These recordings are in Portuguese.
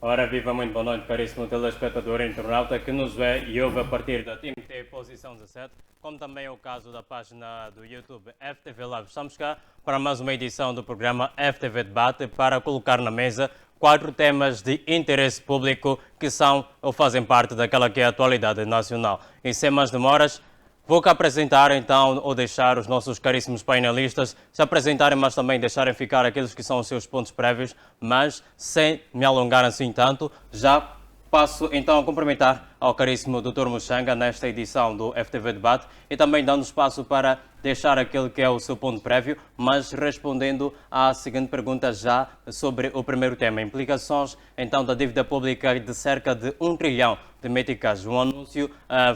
Ora, viva, muito boa noite, caríssimo telespectador e internauta que nos vê e ouve a partir da TMT Posição 17, como também é o caso da página do YouTube FTV Live. Estamos cá para mais uma edição do programa FTV Debate para colocar na mesa 4 temas de interesse público que são ou fazem parte daquela que é a atualidade nacional. E sem mais demoras, vou cá apresentar então, ou deixar os nossos caríssimos painelistas se apresentarem, mas também deixarem ficar aqueles que são os seus pontos prévios, mas sem me alongar assim tanto, já passo então a cumprimentar ao caríssimo Dr. Muxanga nesta edição do FTV Debate e também dando espaço para deixar aquele que é o seu ponto prévio, mas respondendo à seguinte pergunta já sobre o primeiro tema. Implicações então da dívida pública de cerca de 1 trilhão de meticais. Um anúncio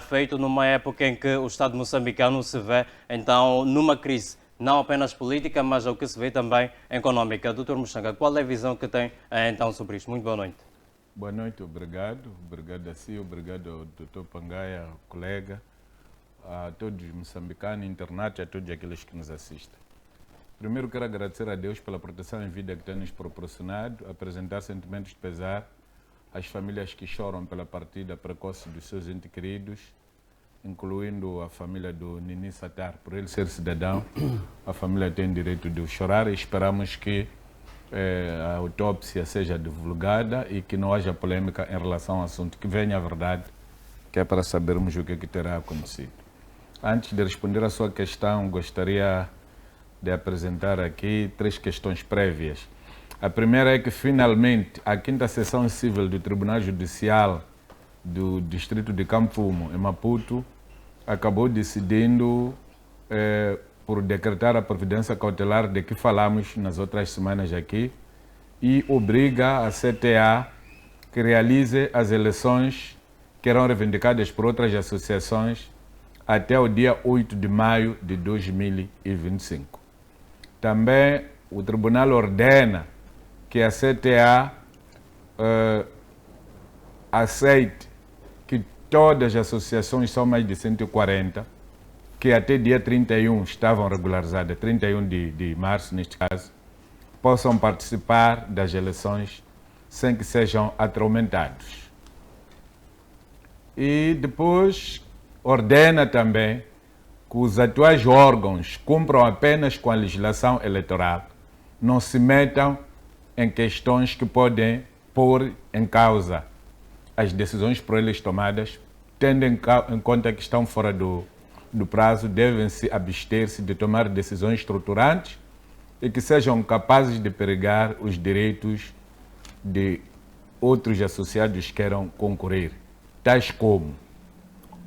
feito numa época em que o Estado moçambicano se vê então numa crise não apenas política, mas ao que se vê também económica. Dr. Muxanga, qual é a visão que tem então sobre isto? Muito boa noite. Boa noite, obrigado. Obrigado a si, obrigado ao Dr. Pangaia, ao colega, a todos os moçambicanos, internautas, a todos aqueles que nos assistem. Primeiro quero agradecer a Deus pela proteção em vida que tem nos proporcionado, apresentar sentimentos de pesar às famílias que choram pela partida precoce dos seus entes queridos, incluindo a família do Nini Satar, por ele ser cidadão, a família tem direito de chorar e esperamos que a autópsia seja divulgada e que não haja polêmica em relação ao assunto, que venha a verdade, que é para sabermos o que terá acontecido. Antes de responder à sua questão, gostaria de apresentar aqui 3 questões prévias. A primeira é que, finalmente, a 5ª Seção Civil do Tribunal Judicial do Distrito de Camfumo, em Maputo, acabou decidindo por decretar a providência cautelar de que falamos nas outras semanas aqui e obriga a CTA que realize as eleições que eram reivindicadas por outras associações até o dia 8 de maio de 2025. Também o tribunal ordena que a CTA aceite que todas as associações, são mais de 140, que até dia 31 estavam regularizadas, 31 de março neste caso, possam participar das eleições sem que sejam atormentados. E depois ordena também que os atuais órgãos cumpram apenas com a legislação eleitoral, não se metam em questões que podem pôr em causa as decisões por eles tomadas, tendo em conta que estão fora do prazo, devem-se abster-se de tomar decisões estruturantes e que sejam capazes de perigar os direitos de outros associados que queiram concorrer, tais como,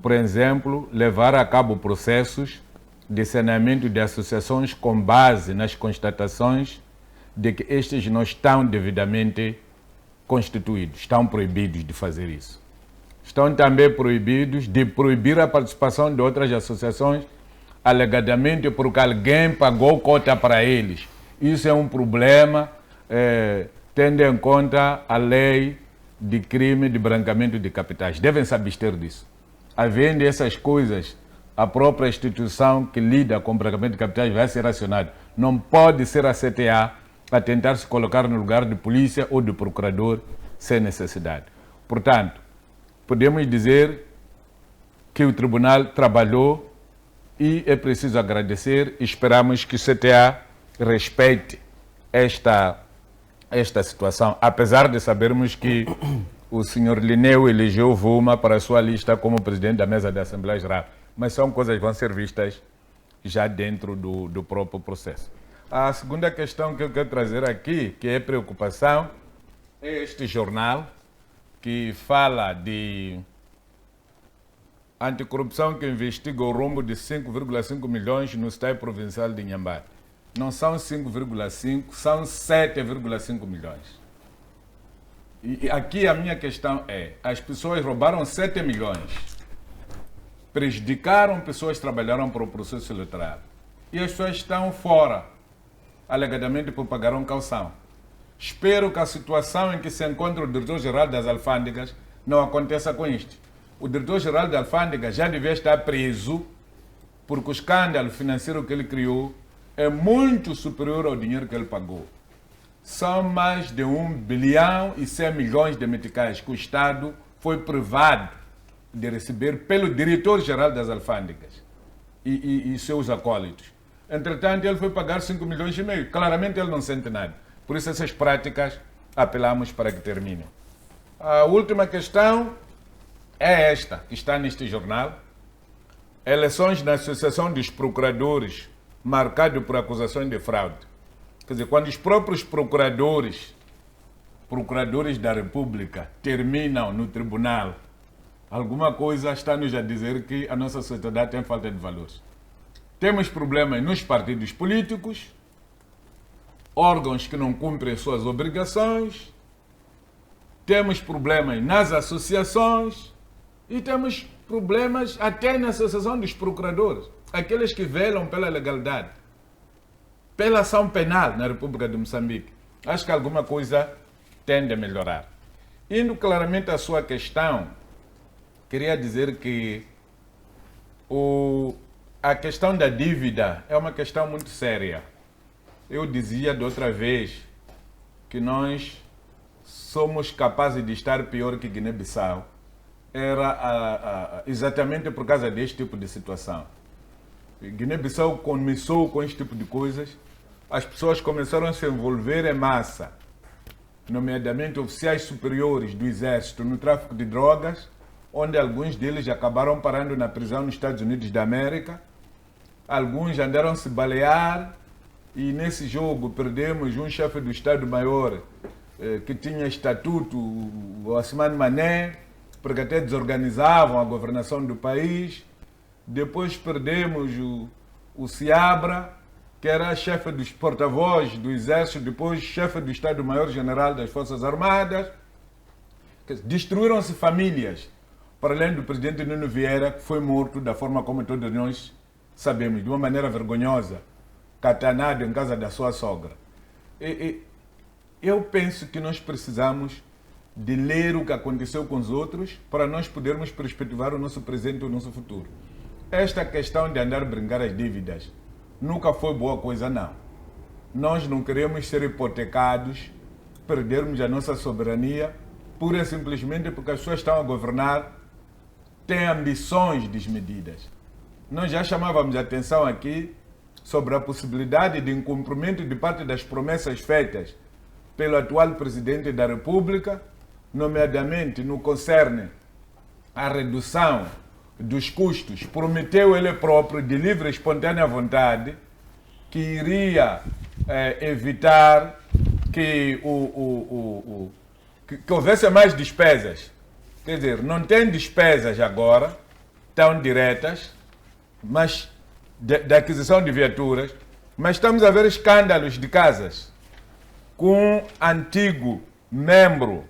por exemplo, levar a cabo processos de saneamento de associações com base nas constatações de que estes não estão devidamente constituídos, estão proibidos de fazer isso. Estão também proibidos de proibir a participação de outras associações, alegadamente porque alguém pagou cota para eles. Isso é um problema, tendo em conta a lei de crime de branqueamento de capitais. Devem se abster disso. Havendo essas coisas, a própria instituição que lida com branqueamento de capitais vai ser acionada. Não pode ser a CTA a tentar se colocar no lugar de polícia ou de procurador sem necessidade. Portanto, podemos dizer que o tribunal trabalhou e é preciso agradecer e esperamos que o CTA respeite esta situação, apesar de sabermos que o senhor Lineu elegeu Vuma para a sua lista como presidente da mesa da Assembleia Geral, mas são coisas que vão ser vistas já dentro do próprio processo. A segunda questão que eu quero trazer aqui, que é preocupação, é este jornal que fala de anticorrupção que investiga o rombo de 5,5 milhões no estádio provincial de Inhambane. Não são 5,5, são 7,5 milhões. E aqui a minha questão é, as pessoas roubaram 7 milhões, prejudicaram pessoas que trabalharam para o processo eleitoral e as pessoas estão fora, alegadamente por pagar caução. Espero que a situação em que se encontra o diretor-geral das alfândegas não aconteça com isto. O diretor-geral da alfândega já devia estar preso porque o escândalo financeiro que ele criou é muito superior ao dinheiro que ele pagou. são mais de 1 bilhão e 100 milhões de meticais que o Estado foi privado de receber pelo diretor-geral das alfândegas e seus acólitos. Entretanto, ele foi pagar 5 milhões e meio. Claramente ele não sente nada. Por isso essas práticas apelamos para que terminem. A última questão é esta, que está neste jornal. Eleições na Associação dos Procuradores, marcado por acusações de fraude. Quer dizer, quando os próprios procuradores da República terminam no tribunal, alguma coisa está-nos a dizer que a nossa sociedade tem falta de valores. Temos problemas nos partidos políticos, órgãos que não cumprem suas obrigações, temos problemas nas associações e temos problemas até na Associação dos Procuradores, aqueles que velam pela legalidade, pela ação penal na República de Moçambique. Acho que alguma coisa tende a melhorar. Indo claramente à sua questão, queria dizer que a questão da dívida é uma questão muito séria. Eu dizia de outra vez que nós somos capazes de estar pior que Guiné-Bissau. Era exatamente por causa deste tipo de situação. Guiné-Bissau começou com este tipo de coisas, as pessoas começaram a se envolver em massa, nomeadamente oficiais superiores do Exército, no tráfico de drogas, onde alguns deles acabaram parando na prisão nos Estados Unidos da América, alguns andaram se balear, e nesse jogo perdemos um chefe do Estado-Maior que tinha estatuto, o Osman Mané, porque até desorganizavam a governação do país. Depois perdemos o Ciabra, que era chefe dos porta-voz do Exército, depois chefe do Estado-Maior-General das Forças Armadas. Destruíram-se famílias, para além do presidente Nuno Vieira, que foi morto da forma como todos nós sabemos, de uma maneira vergonhosa, catanado em casa da sua sogra. Eu penso que nós precisamos de ler o que aconteceu com os outros para nós podermos perspectivar o nosso presente e o nosso futuro. Esta questão de andar a brincar as dívidas nunca foi boa coisa, não. Nós não queremos ser hipotecados, perdermos a nossa soberania, pura e simplesmente porque as pessoas estão a governar, têm ambições desmedidas. Nós já chamávamos a atenção aqui sobre a possibilidade de incumprimento de parte das promessas feitas pelo atual presidente da República, nomeadamente no concerne à redução dos custos. Prometeu ele próprio, de livre e espontânea vontade, que iria evitar que houvesse mais despesas. Quer dizer, não tem despesas agora, tão diretas, mas da aquisição de viaturas, mas estamos a ver escândalos de casas com antigo membro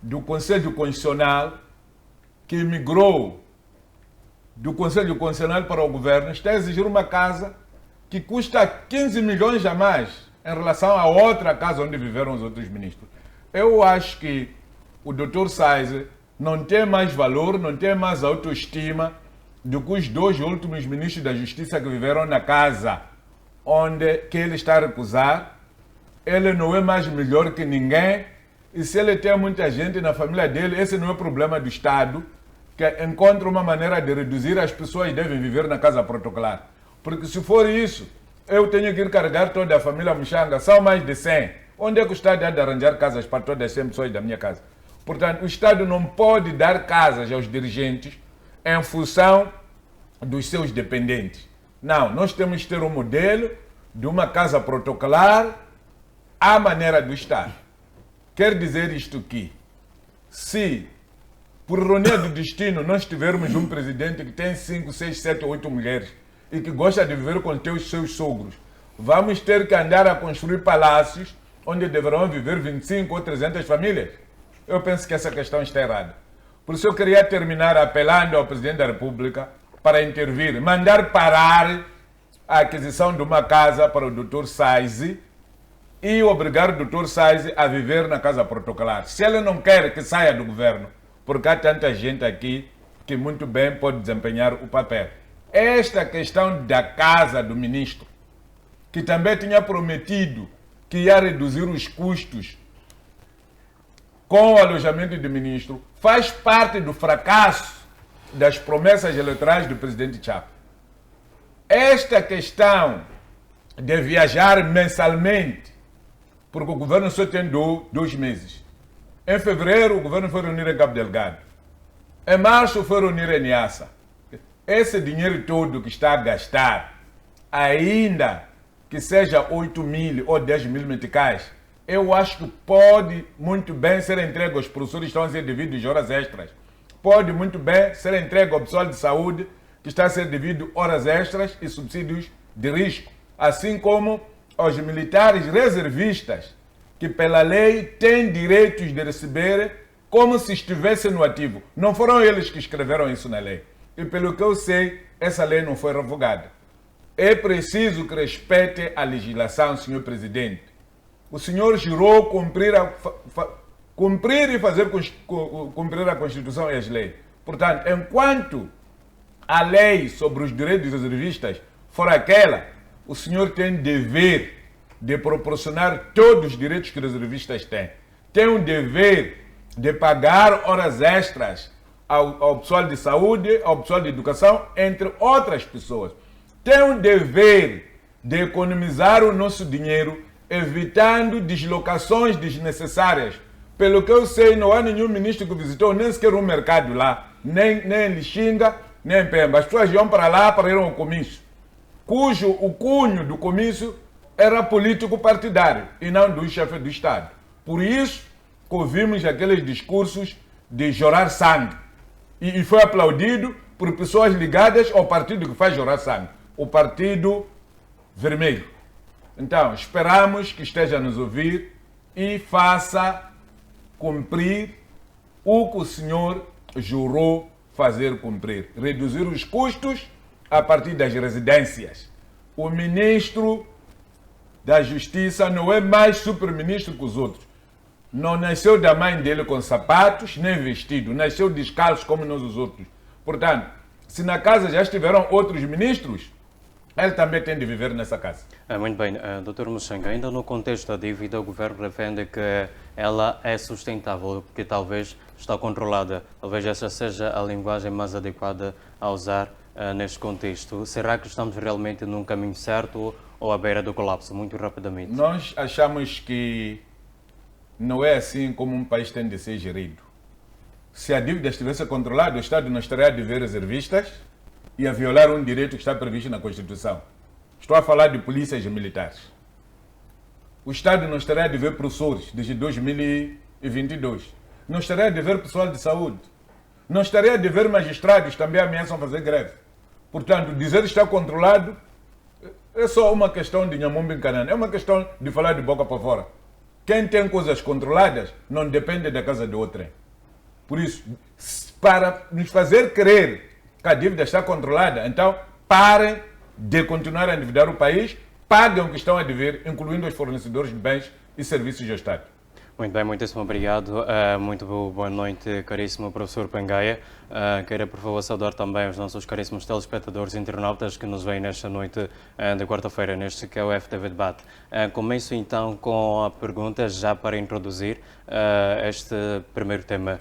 do Conselho Constitucional que migrou do Conselho Constitucional para o governo, está a exigir uma casa que custa 15 milhões a mais em relação a outra casa onde viveram os outros ministros. Eu acho que o Dr. Saize não tem mais valor, não tem mais autoestima do que os dois últimos ministros da Justiça que viveram na casa que ele está a recusar. Ele não é mais melhor que ninguém, e se ele tem muita gente na família dele, esse não é problema do Estado, que encontra uma maneira de reduzir as pessoas que devem viver na casa protocolar. Porque se for isso, eu tenho que ir carregar toda a família Muxanga, são mais de 100. Onde é que o Estado há de arranjar casas para todas as 100 pessoas da minha casa? Portanto, o Estado não pode dar casas aos dirigentes em função dos seus dependentes. Não, nós temos que ter um modelo de uma casa protocolar à maneira do Estado. Quer dizer isto que, se por ironia do destino nós tivermos um presidente que tem 5, 6, 7, 8 mulheres e que gosta de viver com os seus sogros, vamos ter que andar a construir palácios onde deverão viver 25 ou 300 famílias? Eu penso que essa questão está errada. Por isso eu queria terminar apelando ao Presidente da República para intervir, mandar parar a aquisição de uma casa para o Dr. Saize e obrigar o Dr. Saize a viver na casa protocolar. Se ele não quer que saia do governo, porque há tanta gente aqui que muito bem pode desempenhar o papel. Esta questão da casa do ministro, que também tinha prometido que ia reduzir os custos com o alojamento de ministro, faz parte do fracasso das promessas eleitorais do presidente Chapa. Esta questão de viajar mensalmente, porque o governo só tem 2 meses. Em fevereiro, o governo foi reunir em Cabo Delgado. Em março, foi reunir em Niassa. Esse dinheiro todo que está a gastar, ainda que seja 8 mil ou 10 mil meticais, eu acho que pode muito bem ser entregue aos professores que estão a ser devidos de horas extras. Pode muito bem ser entregue ao pessoal de saúde que está a ser devido horas extras e subsídios de risco. Assim como aos militares reservistas, que pela lei têm direitos de receber como se estivessem no ativo. Não foram eles que escreveram isso na lei. E pelo que eu sei, essa lei não foi revogada. É preciso que respeite a legislação, senhor presidente. O senhor jurou cumprir e fazer cumprir a Constituição e as leis. Portanto, enquanto a lei sobre os direitos dos reservistas for aquela, o senhor tem dever de proporcionar todos os direitos que os reservistas têm. Tem o dever de pagar horas extras ao pessoal de saúde, ao pessoal de educação, entre outras pessoas. Tem o dever de economizar o nosso dinheiro, evitando deslocações desnecessárias. Pelo que eu sei, não há nenhum ministro que visitou nem sequer um mercado lá, nem em Lixinga, nem em Pemba. As pessoas iam para lá para ir ao comício, cujo o cunho do comício era político partidário e não do chefe do Estado. Por isso que ouvimos aqueles discursos de chorar sangue. E foi aplaudido por pessoas ligadas ao partido que faz chorar sangue, o Partido Vermelho. Então, esperamos que esteja a nos ouvir e faça cumprir o que o senhor jurou fazer cumprir. Reduzir os custos a partir das residências. O ministro da Justiça não é mais super-ministro que os outros. Não nasceu da mãe dele com sapatos, nem vestido. Nasceu descalço como nós os outros. Portanto, se na casa já estiveram outros ministros, ele também tem de viver nessa casa. Muito bem, Dr. Muxanga, ainda no contexto da dívida, o governo defende que ela é sustentável, porque talvez está controlada. Talvez essa seja a linguagem mais adequada a usar neste contexto. Será que estamos realmente num caminho certo ou à beira do colapso? Muito rapidamente. Nós achamos que não é assim como um país tem de ser gerido. Se a dívida estivesse controlada, o Estado não estaria a dever reservistas e a violar um direito que está previsto na Constituição. Estou a falar de polícias e militares. O Estado não estaria a dever professores desde 2022. Não estaria a dever pessoal de saúde. Não estaria a dever magistrados, também ameaçam fazer greve. Portanto, dizer que está controlado é só uma questão de Nhamumba encanando. É uma questão de falar de boca para fora. Quem tem coisas controladas não depende da casa de outrem. Por isso, para nos fazer crer que a dívida está controlada, então parem de continuar a endividar o país, paguem o que estão a dever, incluindo os fornecedores de bens e serviços do Estado. Muito bem, muitíssimo obrigado. Muito boa noite, caríssimo professor Pangaia. Queira, por favor, saudar também os nossos caríssimos telespectadores e internautas que nos veem nesta noite de quarta-feira, neste que é o FTV Debate. Começo então com a pergunta, já para introduzir este primeiro tema.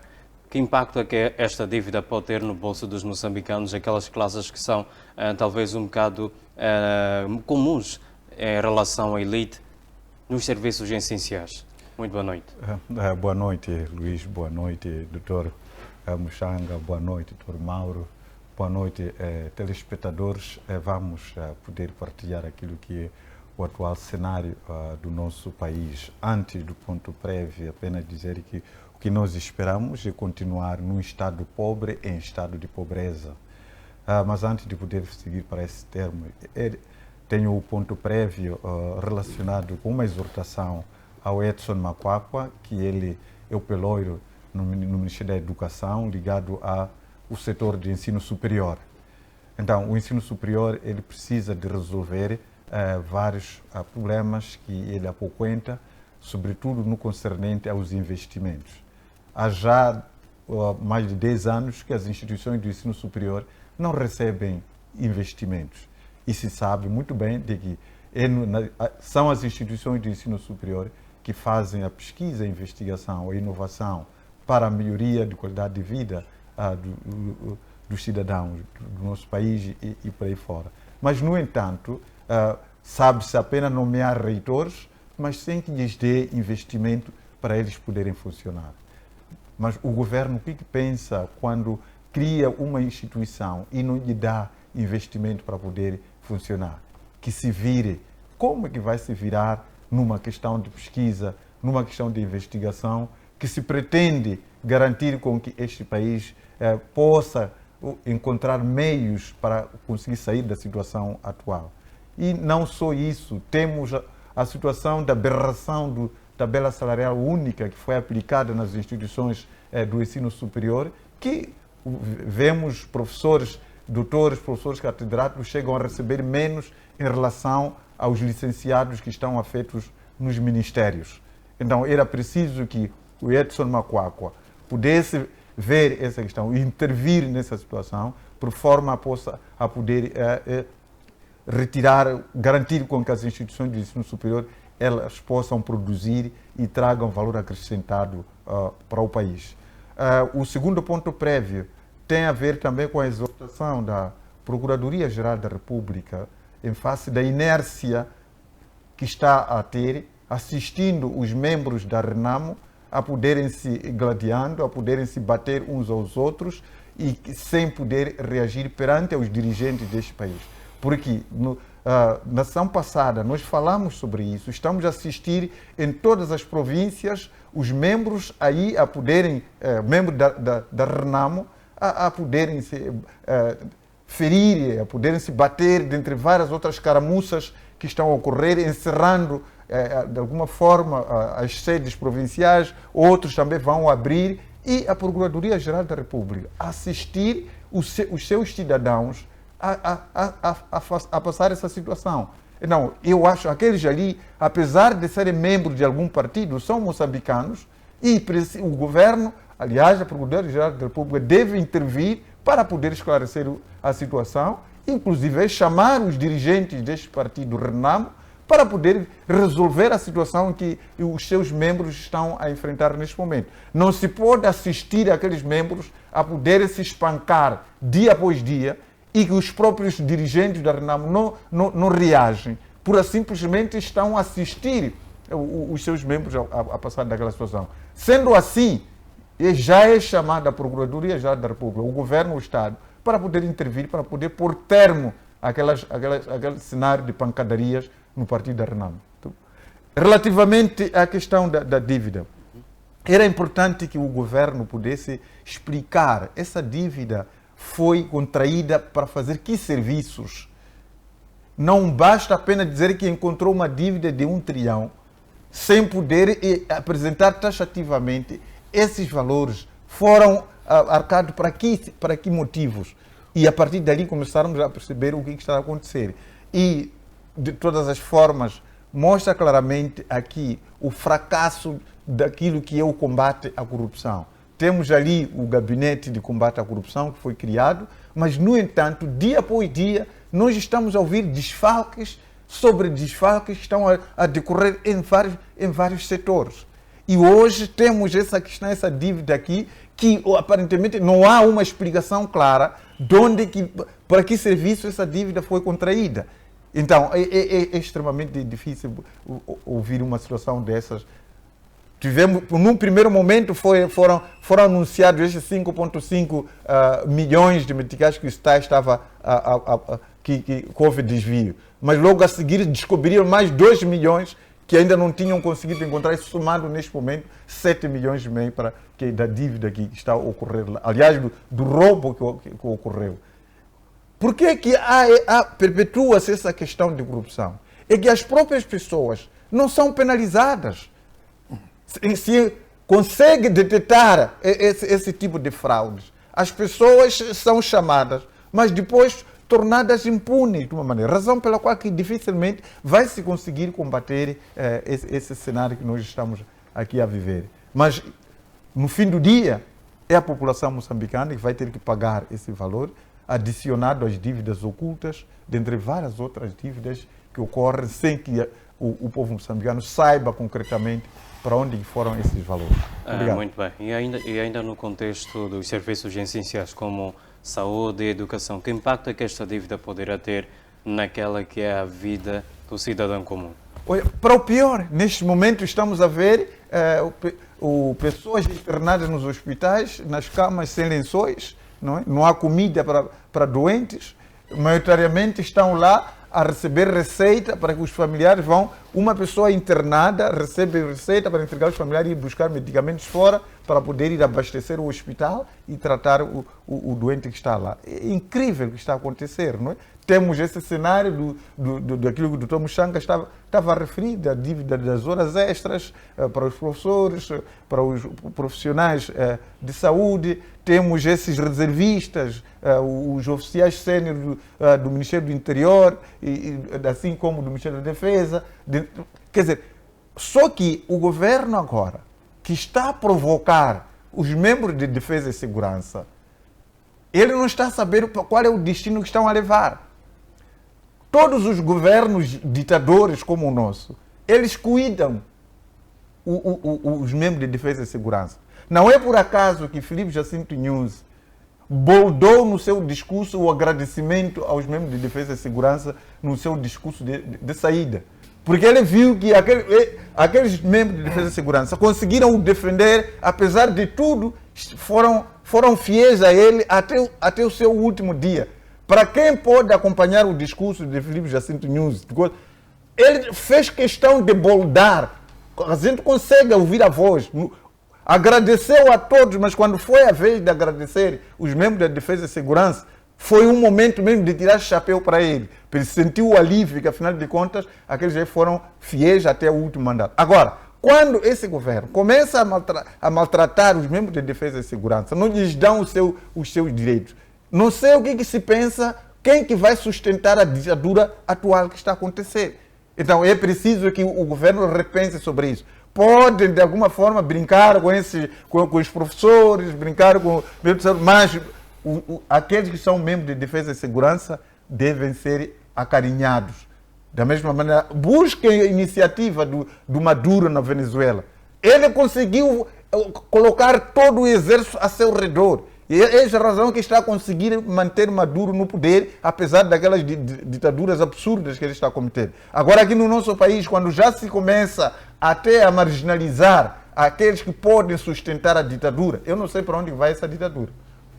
Que impacto é que esta dívida pode ter no bolso dos moçambicanos, aquelas classes que são talvez um bocado comuns em relação à elite nos serviços essenciais? Muito boa noite. Boa noite, Luís. Boa noite, Dr. Muxanga. Boa noite, Dr. Mauro. Boa noite, telespectadores. Vamos poder partilhar aquilo que é o atual cenário do nosso país. Antes do ponto prévio, apenas dizer que o que nós esperamos é continuar num estado pobre, em estado de pobreza. Mas antes de poder seguir para esse termo, tenho o ponto prévio relacionado com uma exortação ao Edson Makwakwa, que ele é o peloiro no Ministério da Educação, ligado ao setor de ensino superior. Então, o ensino superior ele precisa de resolver vários problemas que ele apoquenta, sobretudo no concernente aos investimentos. Há já mais de 10 anos que as instituições do ensino superior não recebem investimentos. E se sabe muito bem de que São as instituições de ensino superior que fazem a pesquisa, a investigação, a inovação para a melhoria de qualidade de vida dos cidadãos do nosso país e por aí fora. Mas, no entanto, sabe-se apenas nomear reitores, mas sem que lhes dê investimento para eles poderem funcionar. Mas o governo, o que pensa quando cria uma instituição e não lhe dá investimento para poder funcionar? Que se vire. Como é que vai se virar numa questão de pesquisa, numa questão de investigação, que se pretende garantir com que este país possa encontrar meios para conseguir sair da situação atual? E não só isso, temos a situação da aberração da tabela salarial única que foi aplicada nas instituições do ensino superior, que vemos professores, doutores, professores catedráticos chegam a receber menos em relação aos licenciados que estão afetos nos ministérios. Então, era preciso que o Edson Macuacua pudesse ver essa questão e intervir nessa situação, por forma a poder retirar, garantir com que as instituições de ensino superior elas possam produzir e tragam valor acrescentado para o país. O segundo ponto prévio tem a ver também com a exortação da Procuradoria-Geral da República em face da inércia que está a ter, assistindo os membros da RENAMO a poderem se gladiando, a poderem se bater uns aos outros e sem poder reagir perante os dirigentes deste país. Porque na sessão passada nós falamos sobre isso, estamos a assistir em todas as províncias os membros aí a poderem, membros da RENAMO, a poderem se ferir, a poderem se bater, dentre várias outras caramuças que estão a ocorrer, encerrando de alguma forma as sedes provinciais, outros também vão abrir, e a Procuradoria-Geral da República assistir os seus cidadãos a passar essa situação. Então, eu acho que aqueles ali, apesar de serem membros de algum partido, são moçambicanos e o governo, aliás, a Procuradoria-Geral da República deve intervir para poder esclarecer a situação, inclusive chamar os dirigentes deste partido RENAMO para poder resolver a situação que os seus membros estão a enfrentar neste momento. Não se pode assistir aqueles membros a poderem se espancar dia após dia e que os próprios dirigentes da RENAMO não reagem, simplesmente estão a assistir os seus membros a passar daquela situação. Sendo assim, já é chamada a Procuradoria-Geral da República, o governo, o Estado, para poder intervir, para poder pôr termo àquele cenário de pancadarias no partido da RENAMO. Relativamente à questão da dívida, era importante que o governo pudesse explicar essa dívida foi contraída para fazer que serviços. Não basta apenas dizer que encontrou uma dívida de 1 trilhão, sem poder apresentar taxativamente esses valores foram arcados para que motivos. E a partir dali começarmos a perceber o que está a acontecer. E, de todas as formas, mostra claramente aqui o fracasso daquilo que é o combate à corrupção. Temos ali o gabinete de combate à corrupção que foi criado, mas, no entanto, dia após dia, nós estamos a ouvir desfalques sobre desfalques que estão a decorrer em vários setores. E hoje temos essa questão, essa dívida aqui, que aparentemente não há uma explicação clara para que serviço essa dívida foi contraída. Então, é extremamente difícil ouvir uma situação dessas. Num primeiro momento, foram anunciados esses 5,5 milhões de meticais que o Estado estava que houve desvio. Mas logo a seguir descobriram mais 2 milhões que ainda não tinham conseguido encontrar, isso somado neste momento 7 milhões e meio da dívida que está a ocorrer lá. Aliás, do roubo que ocorreu. Por que perpetua-se essa questão de corrupção? É que as próprias pessoas não são penalizadas. Se consegue detectar esse tipo de fraudes, as pessoas são chamadas, mas depois tornadas impunes de uma maneira, razão pela qual que dificilmente vai se conseguir combater esse cenário que nós estamos aqui a viver. Mas, no fim do dia, é a população moçambicana que vai ter que pagar esse valor, adicionado às dívidas ocultas, dentre várias outras dívidas que ocorrem sem que o povo moçambicano saiba concretamente para onde foram esses valores. Obrigado. Muito bem. E ainda no contexto dos serviços essenciais como saúde e educação, que impacto é que esta dívida poderá ter naquela que é a vida do cidadão comum? Olha, para o pior, neste momento estamos a ver pessoas internadas nos hospitais, nas camas sem lençóis, não é? Não há comida para doentes, maioritariamente estão lá a receber receita para que os familiares vão. Uma pessoa internada recebe receita para entregar aos familiares e ir buscar medicamentos fora para poder ir abastecer o hospital e tratar o doente que está lá. É incrível o que está a acontecer, não é? Temos esse cenário daquilo que o Dr. Mushanga estava a referir, da dívida das horas extras para os professores, para os profissionais de saúde. Temos esses reservistas, os oficiais sêniores do Ministério do Interior, assim como do Ministério da Defesa. Quer dizer, só que o governo agora, que está a provocar os membros de Defesa e Segurança, ele não está a saber qual é o destino que estão a levar. Todos os governos ditadores como o nosso, eles cuidam os membros de Defesa e Segurança. Não é por acaso que Filipe Jacinto Nunes boldou no seu discurso o agradecimento aos membros de Defesa e Segurança no seu discurso de saída. Porque ele viu que aqueles membros de Defesa e Segurança conseguiram o defender, apesar de tudo, foram fiéis a ele até o seu último dia. Para quem pode acompanhar o discurso de Filipe Jacinto Nunes, ele fez questão de boldar. A gente consegue ouvir a voz. Agradeceu a todos, mas quando foi a vez de agradecer os membros da Defesa e Segurança, foi um momento mesmo de tirar chapéu para ele. Ele sentiu o alívio que, afinal de contas, aqueles já foram fiéis até o último mandato. Agora, quando esse governo começa a maltratar os membros de Defesa e Segurança, não lhes dão os seus direitos, não sei o que se pensa, quem que vai sustentar a ditadura atual que está a acontecer. Então é preciso que o governo repense sobre isso. Podem, de alguma forma, brincar com os professores, brincar com... Mas aqueles que são membros de Defesa e Segurança devem ser acarinhados. Da mesma maneira, busquem a iniciativa do Maduro na Venezuela. Ele conseguiu colocar todo o exército a seu redor. E é essa a razão que está a conseguir manter Maduro no poder, apesar daquelas ditaduras absurdas que ele está a cometer. Agora, aqui no nosso país, quando já se começa até a marginalizar aqueles que podem sustentar a ditadura, eu não sei para onde vai essa ditadura.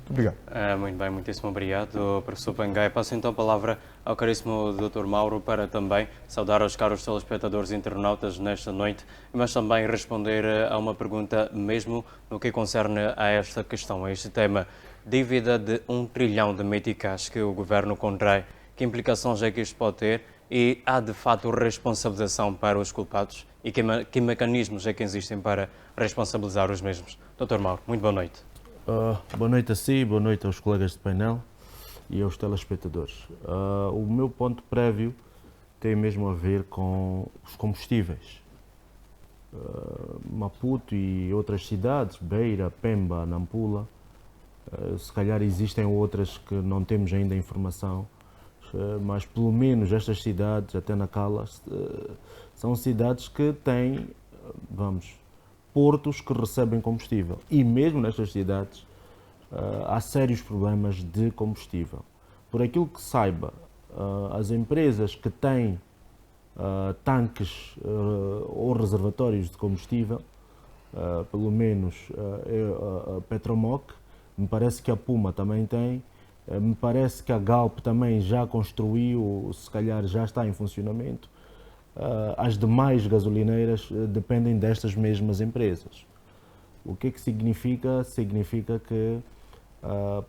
Muito obrigado. Muito bem, muitíssimo obrigado, professor Pangai. Passo então a palavra ao caríssimo Dr. Mauro para também saudar os caros telespectadores e internautas nesta noite, mas também responder a uma pergunta mesmo no que concerne a esta questão, a este tema. Dívida de 1 trilhão de meticais que o governo contrai, que implicações é que isto pode ter e há de fato responsabilização para os culpados e que mecanismos é que existem para responsabilizar os mesmos? Dr. Mauro, muito boa noite. Boa noite a si, boa noite aos colegas de painel e aos telespectadores. O meu ponto prévio tem mesmo a ver com os combustíveis. Maputo e outras cidades, Beira, Pemba, Nampula, se calhar existem outras que não temos ainda informação, mas pelo menos estas cidades, até Nacala, são cidades que têm, portos que recebem combustível. E mesmo nestas cidades há sérios problemas de combustível. Por aquilo que saiba, as empresas que têm tanques ou reservatórios de combustível, pelo menos a Petromoc, me parece que a Puma também tem, me parece que a Galp também já construiu, se calhar já está em funcionamento. As demais gasolineiras dependem destas mesmas empresas. O que significa? Significa que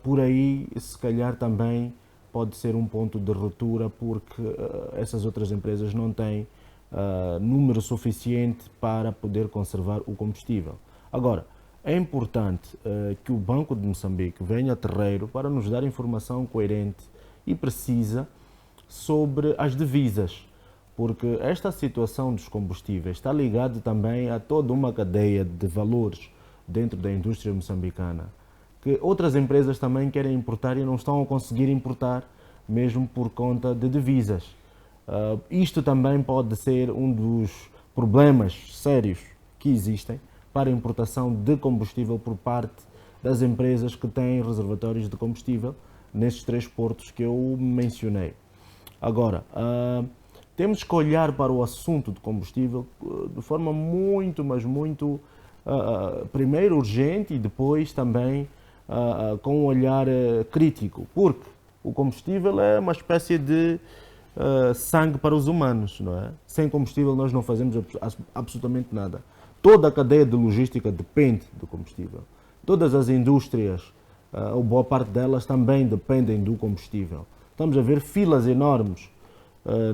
por aí, se calhar também pode ser um ponto de ruptura, porque essas outras empresas não têm número suficiente para poder conservar o combustível. Agora, é importante que o Banco de Moçambique venha a terreiro para nos dar informação coerente e precisa sobre as divisas, porque esta situação dos combustíveis está ligada também a toda uma cadeia de valores dentro da indústria moçambicana que outras empresas também querem importar e não estão a conseguir importar, mesmo por conta de divisas. Isto também pode ser um dos problemas sérios que existem para a importação de combustível por parte das empresas que têm reservatórios de combustível nestes 3 portos que eu mencionei. Agora, temos que olhar para o assunto de combustível de forma muito, mas muito, primeiro urgente e depois também com um olhar crítico, porque o combustível é uma espécie de sangue para os humanos, não é? Sem combustível nós não fazemos absolutamente nada. Toda a cadeia de logística depende do combustível. Todas as indústrias, ou boa parte delas, também dependem do combustível. Estamos a ver filas enormes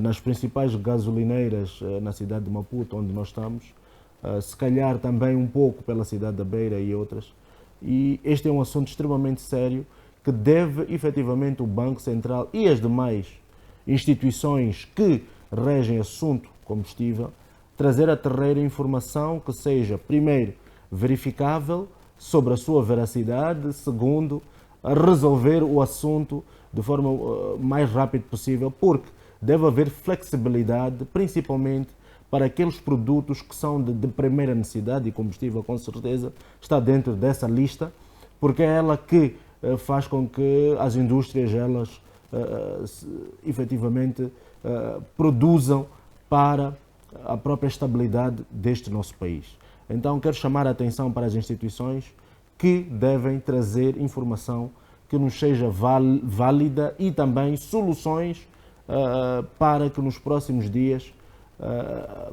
nas principais gasolineiras na cidade de Maputo, onde nós estamos, se calhar também um pouco pela cidade da Beira e outras. E este é um assunto extremamente sério que deve, efetivamente, o Banco Central e as demais instituições que regem assunto combustível, trazer a terreiro informação que seja, primeiro, verificável sobre a sua veracidade, segundo, resolver o assunto de forma mais rápida possível, porque deve haver flexibilidade, principalmente para aqueles produtos que são de primeira necessidade, e combustível com certeza está dentro dessa lista, porque é ela que faz com que as indústrias, elas efetivamente produzam para a própria estabilidade deste nosso país. Então quero chamar a atenção para as instituições que devem trazer informação que nos seja válida e também soluções para que nos próximos dias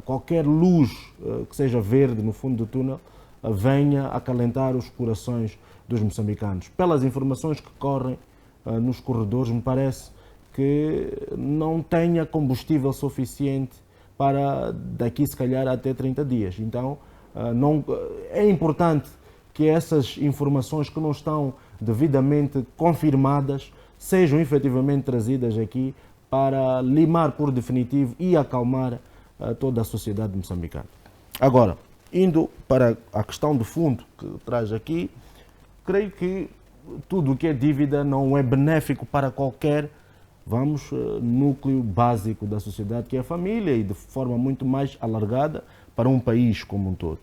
qualquer luz que seja verde no fundo do túnel venha acalentar os corações dos moçambicanos. Pelas informações que correm nos corredores, me parece que não tenha combustível suficiente para daqui, se calhar, até 30 dias. Então, é importante que essas informações que não estão devidamente confirmadas sejam efetivamente trazidas aqui para limar por definitivo e acalmar toda a sociedade moçambicana. Agora, indo para a questão de fundo que traz aqui, creio que tudo o que é dívida não é benéfico para qualquer, núcleo básico da sociedade, que é a família, e de forma muito mais alargada para um país como um todo.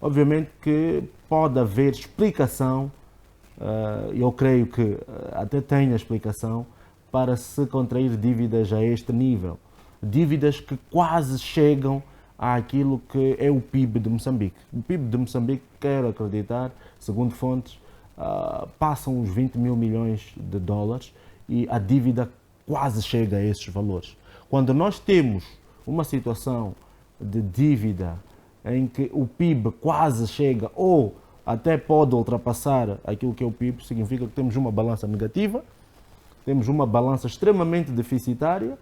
Obviamente que pode haver explicação, eu creio que até tenha explicação, para se contrair dívidas a este nível. Dívidas que quase chegam àquilo que é o PIB de Moçambique. O PIB de Moçambique, quero acreditar, segundo fontes, passam os 20 mil milhões de dólares e a dívida quase chega a esses valores. Quando nós temos uma situação de dívida em que o PIB quase chega ou até pode ultrapassar aquilo que é o PIB, significa que temos uma balança negativa, temos uma balança extremamente deficitária,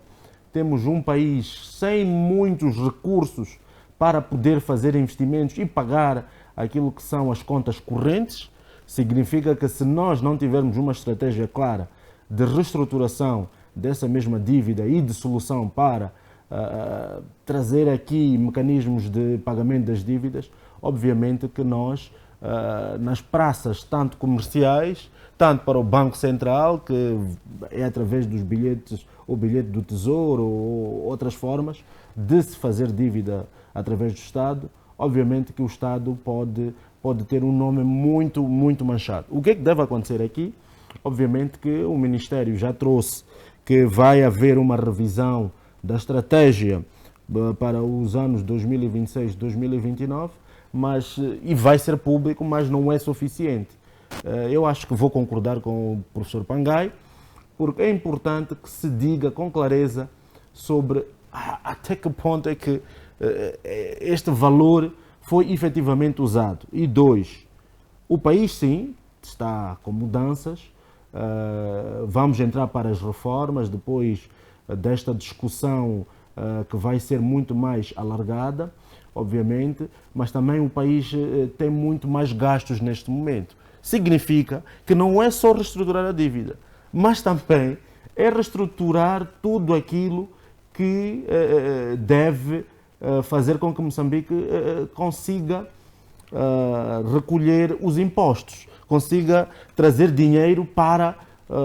temos um país sem muitos recursos para poder fazer investimentos e pagar aquilo que são as contas correntes. Significa que se nós não tivermos uma estratégia clara de reestruturação dessa mesma dívida e de solução para trazer aqui mecanismos de pagamento das dívidas, obviamente que nós, nas praças, tanto comerciais, tanto para o Banco Central, que é através dos bilhetes, ou bilhete do Tesouro, ou outras formas de se fazer dívida através do Estado, obviamente que o Estado pode ter um nome muito, muito manchado. O que é que deve acontecer aqui? Obviamente que o Ministério já trouxe que vai haver uma revisão da estratégia para os anos 2026-2029, e vai ser público, mas não é suficiente. Eu acho que vou concordar com o professor Pangai, porque é importante que se diga com clareza sobre até que ponto é que este valor foi efetivamente usado. E 2, o país sim está com mudanças, vamos entrar para as reformas depois desta discussão que vai ser muito mais alargada, obviamente, mas também o país tem muito mais gastos neste momento. Significa que não é só reestruturar a dívida, mas também é reestruturar tudo aquilo que deve fazer com que Moçambique consiga recolher os impostos, consiga trazer dinheiro para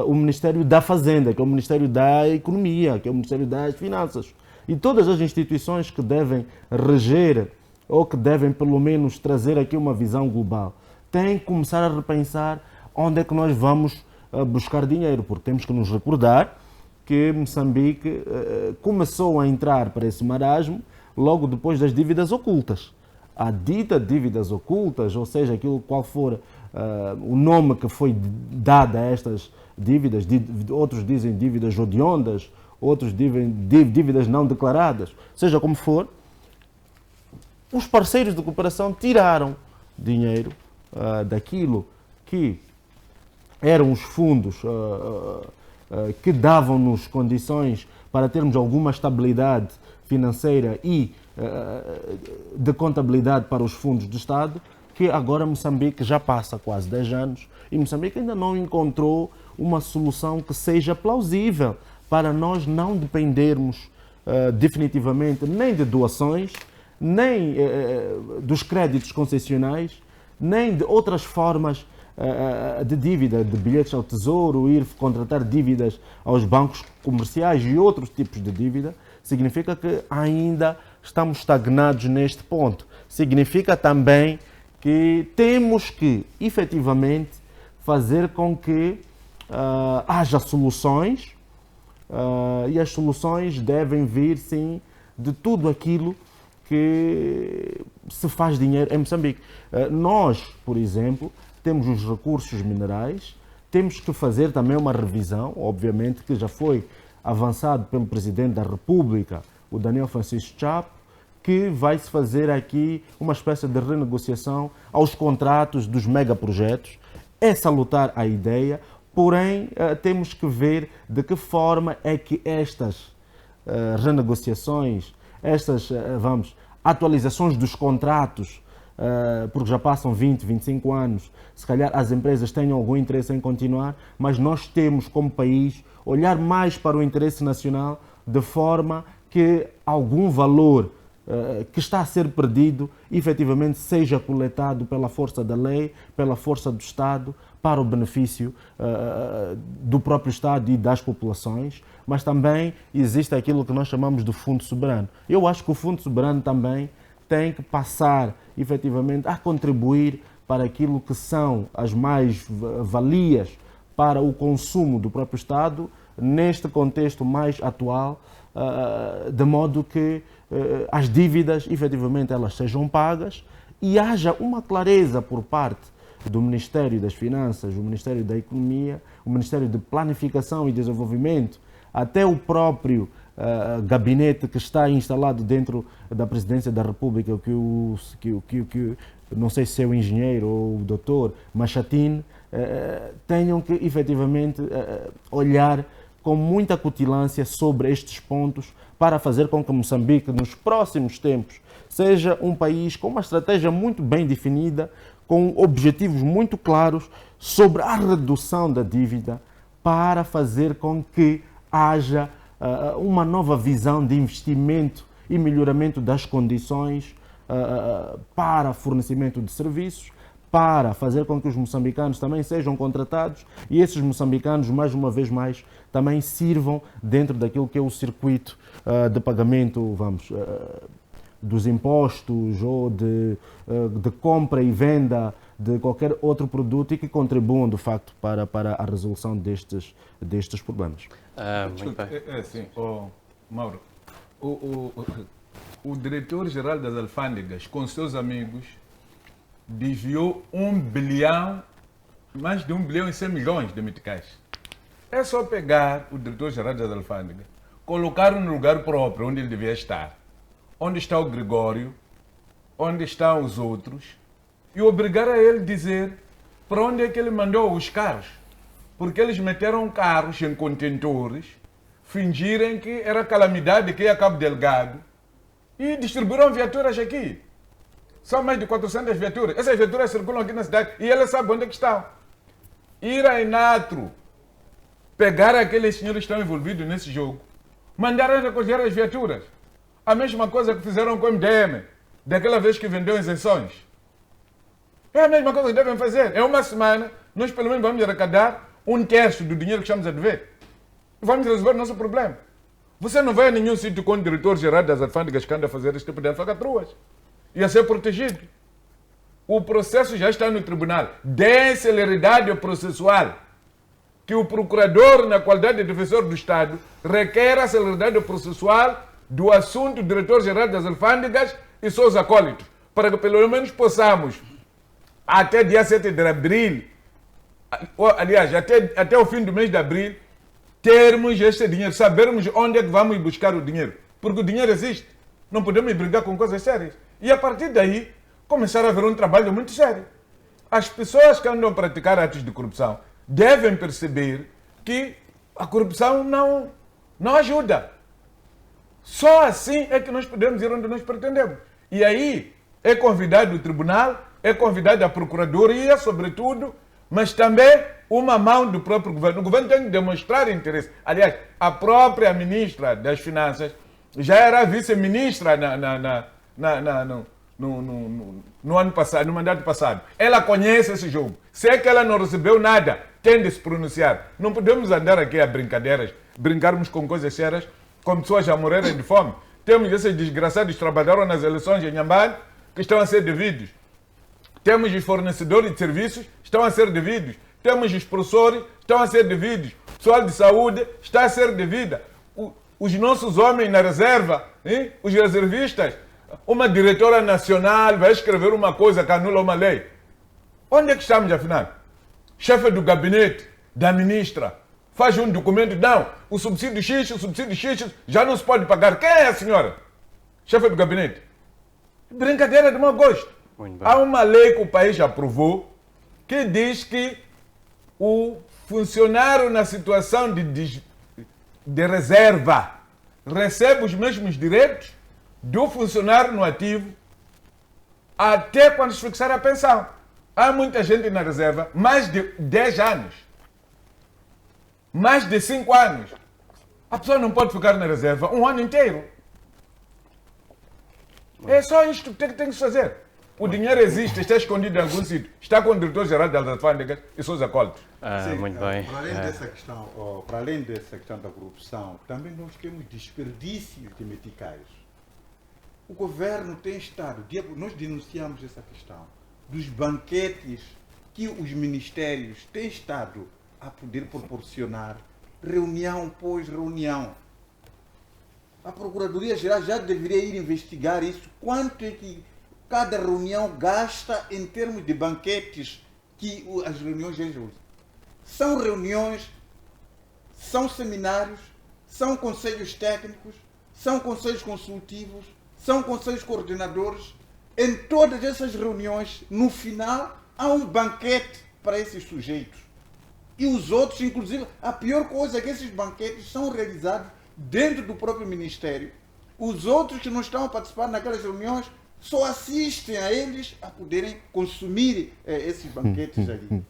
o Ministério da Fazenda, que é o Ministério da Economia, que é o Ministério das Finanças. E todas as instituições que devem reger ou que devem pelo menos trazer aqui uma visão global têm que começar a repensar onde é que nós vamos buscar dinheiro, porque temos que nos recordar que Moçambique começou a entrar para esse marasmo logo depois das dívidas ocultas. A dita dívidas ocultas, ou seja, aquilo qual for o nome que foi dado a estas dívidas, outros dizem dívidas odiondas, outros dizem dívidas não declaradas, seja como for, os parceiros de cooperação tiraram dinheiro daquilo que eram os fundos que davam-nos condições para termos alguma estabilidade financeira e de contabilidade para os fundos do Estado, que agora Moçambique já passa quase 10 anos e Moçambique ainda não encontrou uma solução que seja plausível para nós não dependermos definitivamente nem de doações, nem dos créditos concessionais, nem de outras formas de dívida, de bilhetes ao tesouro, ir contratar dívidas aos bancos comerciais e outros tipos de dívida. Significa que ainda estamos estagnados neste ponto. Significa também que temos que, efetivamente, fazer com que haja soluções e as soluções devem vir, sim, de tudo aquilo que se faz dinheiro em Moçambique. Nós, por exemplo, temos os recursos minerais, temos que fazer também uma revisão, obviamente que já foi avançado pelo Presidente da República, o Daniel Francisco Chapo, que vai-se fazer aqui uma espécie de renegociação aos contratos dos megaprojetos. É salutar a ideia, porém temos que ver de que forma é que estas renegociações, estas atualizações dos contratos, porque já passam 20, 25 anos, se calhar as empresas tenham algum interesse em continuar, mas nós temos como país olhar mais para o interesse nacional de forma que algum valor que está a ser perdido efetivamente seja coletado pela força da lei, pela força do Estado, para o benefício do próprio Estado e das populações, mas também existe aquilo que nós chamamos de Fundo Soberano. Eu acho que o Fundo Soberano também tem que passar efetivamente a contribuir para aquilo que são as mais-valias para o consumo do próprio Estado, neste contexto mais atual, de modo que as dívidas efetivamente elas sejam pagas e haja uma clareza por parte do Ministério das Finanças, o Ministério da Economia, o Ministério de Planificação e Desenvolvimento, até o próprio gabinete que está instalado dentro da Presidência da República, que não sei se é o engenheiro ou o doutor Machatine, tenham que efetivamente olhar com muita cutilância sobre estes pontos para fazer com que Moçambique, nos próximos tempos, seja um país com uma estratégia muito bem definida, com objetivos muito claros sobre a redução da dívida, para fazer com que haja uma nova visão de investimento e melhoramento das condições para fornecimento de serviços, para fazer com que os moçambicanos também sejam contratados e esses moçambicanos, mais uma vez mais, também sirvam dentro daquilo que é o circuito de pagamento, dos impostos ou de compra e venda de qualquer outro produto e que contribuam, de facto, para a resolução destes problemas. Muito bem. Sim, Mauro, o diretor-geral das alfândegas, com seus amigos, desviou 1 bilhão, mais de 1 bilhão e 100 milhões de meticais. É só pegar o diretor-geral das alfândegas, colocar no lugar próprio onde ele devia estar, onde está o Gregório, onde estão os outros, e obrigar a ele dizer para onde é que ele mandou os carros. Porque eles meteram carros em contentores, fingirem que era calamidade que ia a Cabo Delgado e distribuíram viaturas aqui. São mais de 400 viaturas. Essas viaturas circulam aqui na cidade e eles sabem onde é que estão. Ir a Inatro, pegar aqueles senhores que estão envolvidos nesse jogo, mandaram recolher as viaturas. A mesma coisa que fizeram com o MDM, daquela vez que vendeu isenções. É a mesma coisa que devem fazer. É uma semana, nós pelo menos vamos arrecadar 1/3 do dinheiro que estamos a dever. Vamos resolver o nosso problema. Você não vai a nenhum sítio com o diretor-geral das alfândegas que anda a fazer este tipo de falcatruas. Ia ser protegido. O processo já está no tribunal. Dê celeridade processual. Que o procurador, na qualidade de defensor do Estado, requer a celeridade processual do assunto do diretor-geral das alfândegas e seus acólitos. Para que pelo menos possamos, até dia 7 de abril, aliás, até o fim do mês de abril, termos este dinheiro, sabermos onde é que vamos buscar o dinheiro. Porque o dinheiro existe. Não podemos brigar com coisas sérias. E a partir daí, começar a haver um trabalho muito sério. As pessoas que andam a praticar atos de corrupção devem perceber que a corrupção não ajuda. Só assim é que nós podemos ir onde nós pretendemos. E aí é convidado o tribunal, é convidado a procuradoria, sobretudo, mas também uma mão do próprio governo. O governo tem que demonstrar interesse. Aliás, a própria ministra das Finanças já era vice-ministra no ano passado, no mandato passado. Ela conhece esse jogo. Se é que ela não recebeu nada, tem de se pronunciar. Não podemos andar aqui a brincadeiras, brincarmos com coisas sérias, com pessoas a morrerem de fome. Temos esses desgraçados que trabalharam nas eleições em Nhambane, que estão a ser devidos. Temos os fornecedores de serviços, estão a ser devidos. Temos os professores, estão a ser devidos. O pessoal de saúde está a ser devida. Os nossos homens na reserva, hein? Os reservistas, uma diretora nacional vai escrever uma coisa que anula uma lei. Onde é que estamos, afinal? Chefe do gabinete da ministra faz um documento, não, o subsídio X já não se pode pagar. Quem é a senhora? Chefe do gabinete. Brincadeira de mau gosto. Há uma lei que o país aprovou que diz que o funcionário na situação de reserva recebe os mesmos direitos do funcionário no ativo até quando se fixar a pensão. Há muita gente na reserva, mais de 10 anos, mais de 5 anos. A pessoa não pode ficar na reserva um ano inteiro. É só isto que tem que se fazer. O dinheiro existe, está escondido em algum sítio. Está com o diretor-geral das alfândegas e seus acólitos. Muito bem. Para além dessa questão da corrupção, também nós temos desperdícios de meticais. O governo tem estado, nós denunciamos essa questão, dos banquetes que os ministérios têm estado a poder proporcionar, reunião após reunião. A Procuradoria-Geral já deveria ir investigar isso. Quanto é que cada reunião gasta em termos de banquetes que as reuniões usam? São reuniões, são seminários, são conselhos técnicos, são conselhos consultivos, são conselhos coordenadores. Em todas essas reuniões, no final, há um banquete para esses sujeitos. E os outros, inclusive, a pior coisa é que esses banquetes são realizados dentro do próprio Ministério. Os outros que não estão a participar naquelas reuniões só assistem a eles a poderem consumir esses banquetes ali.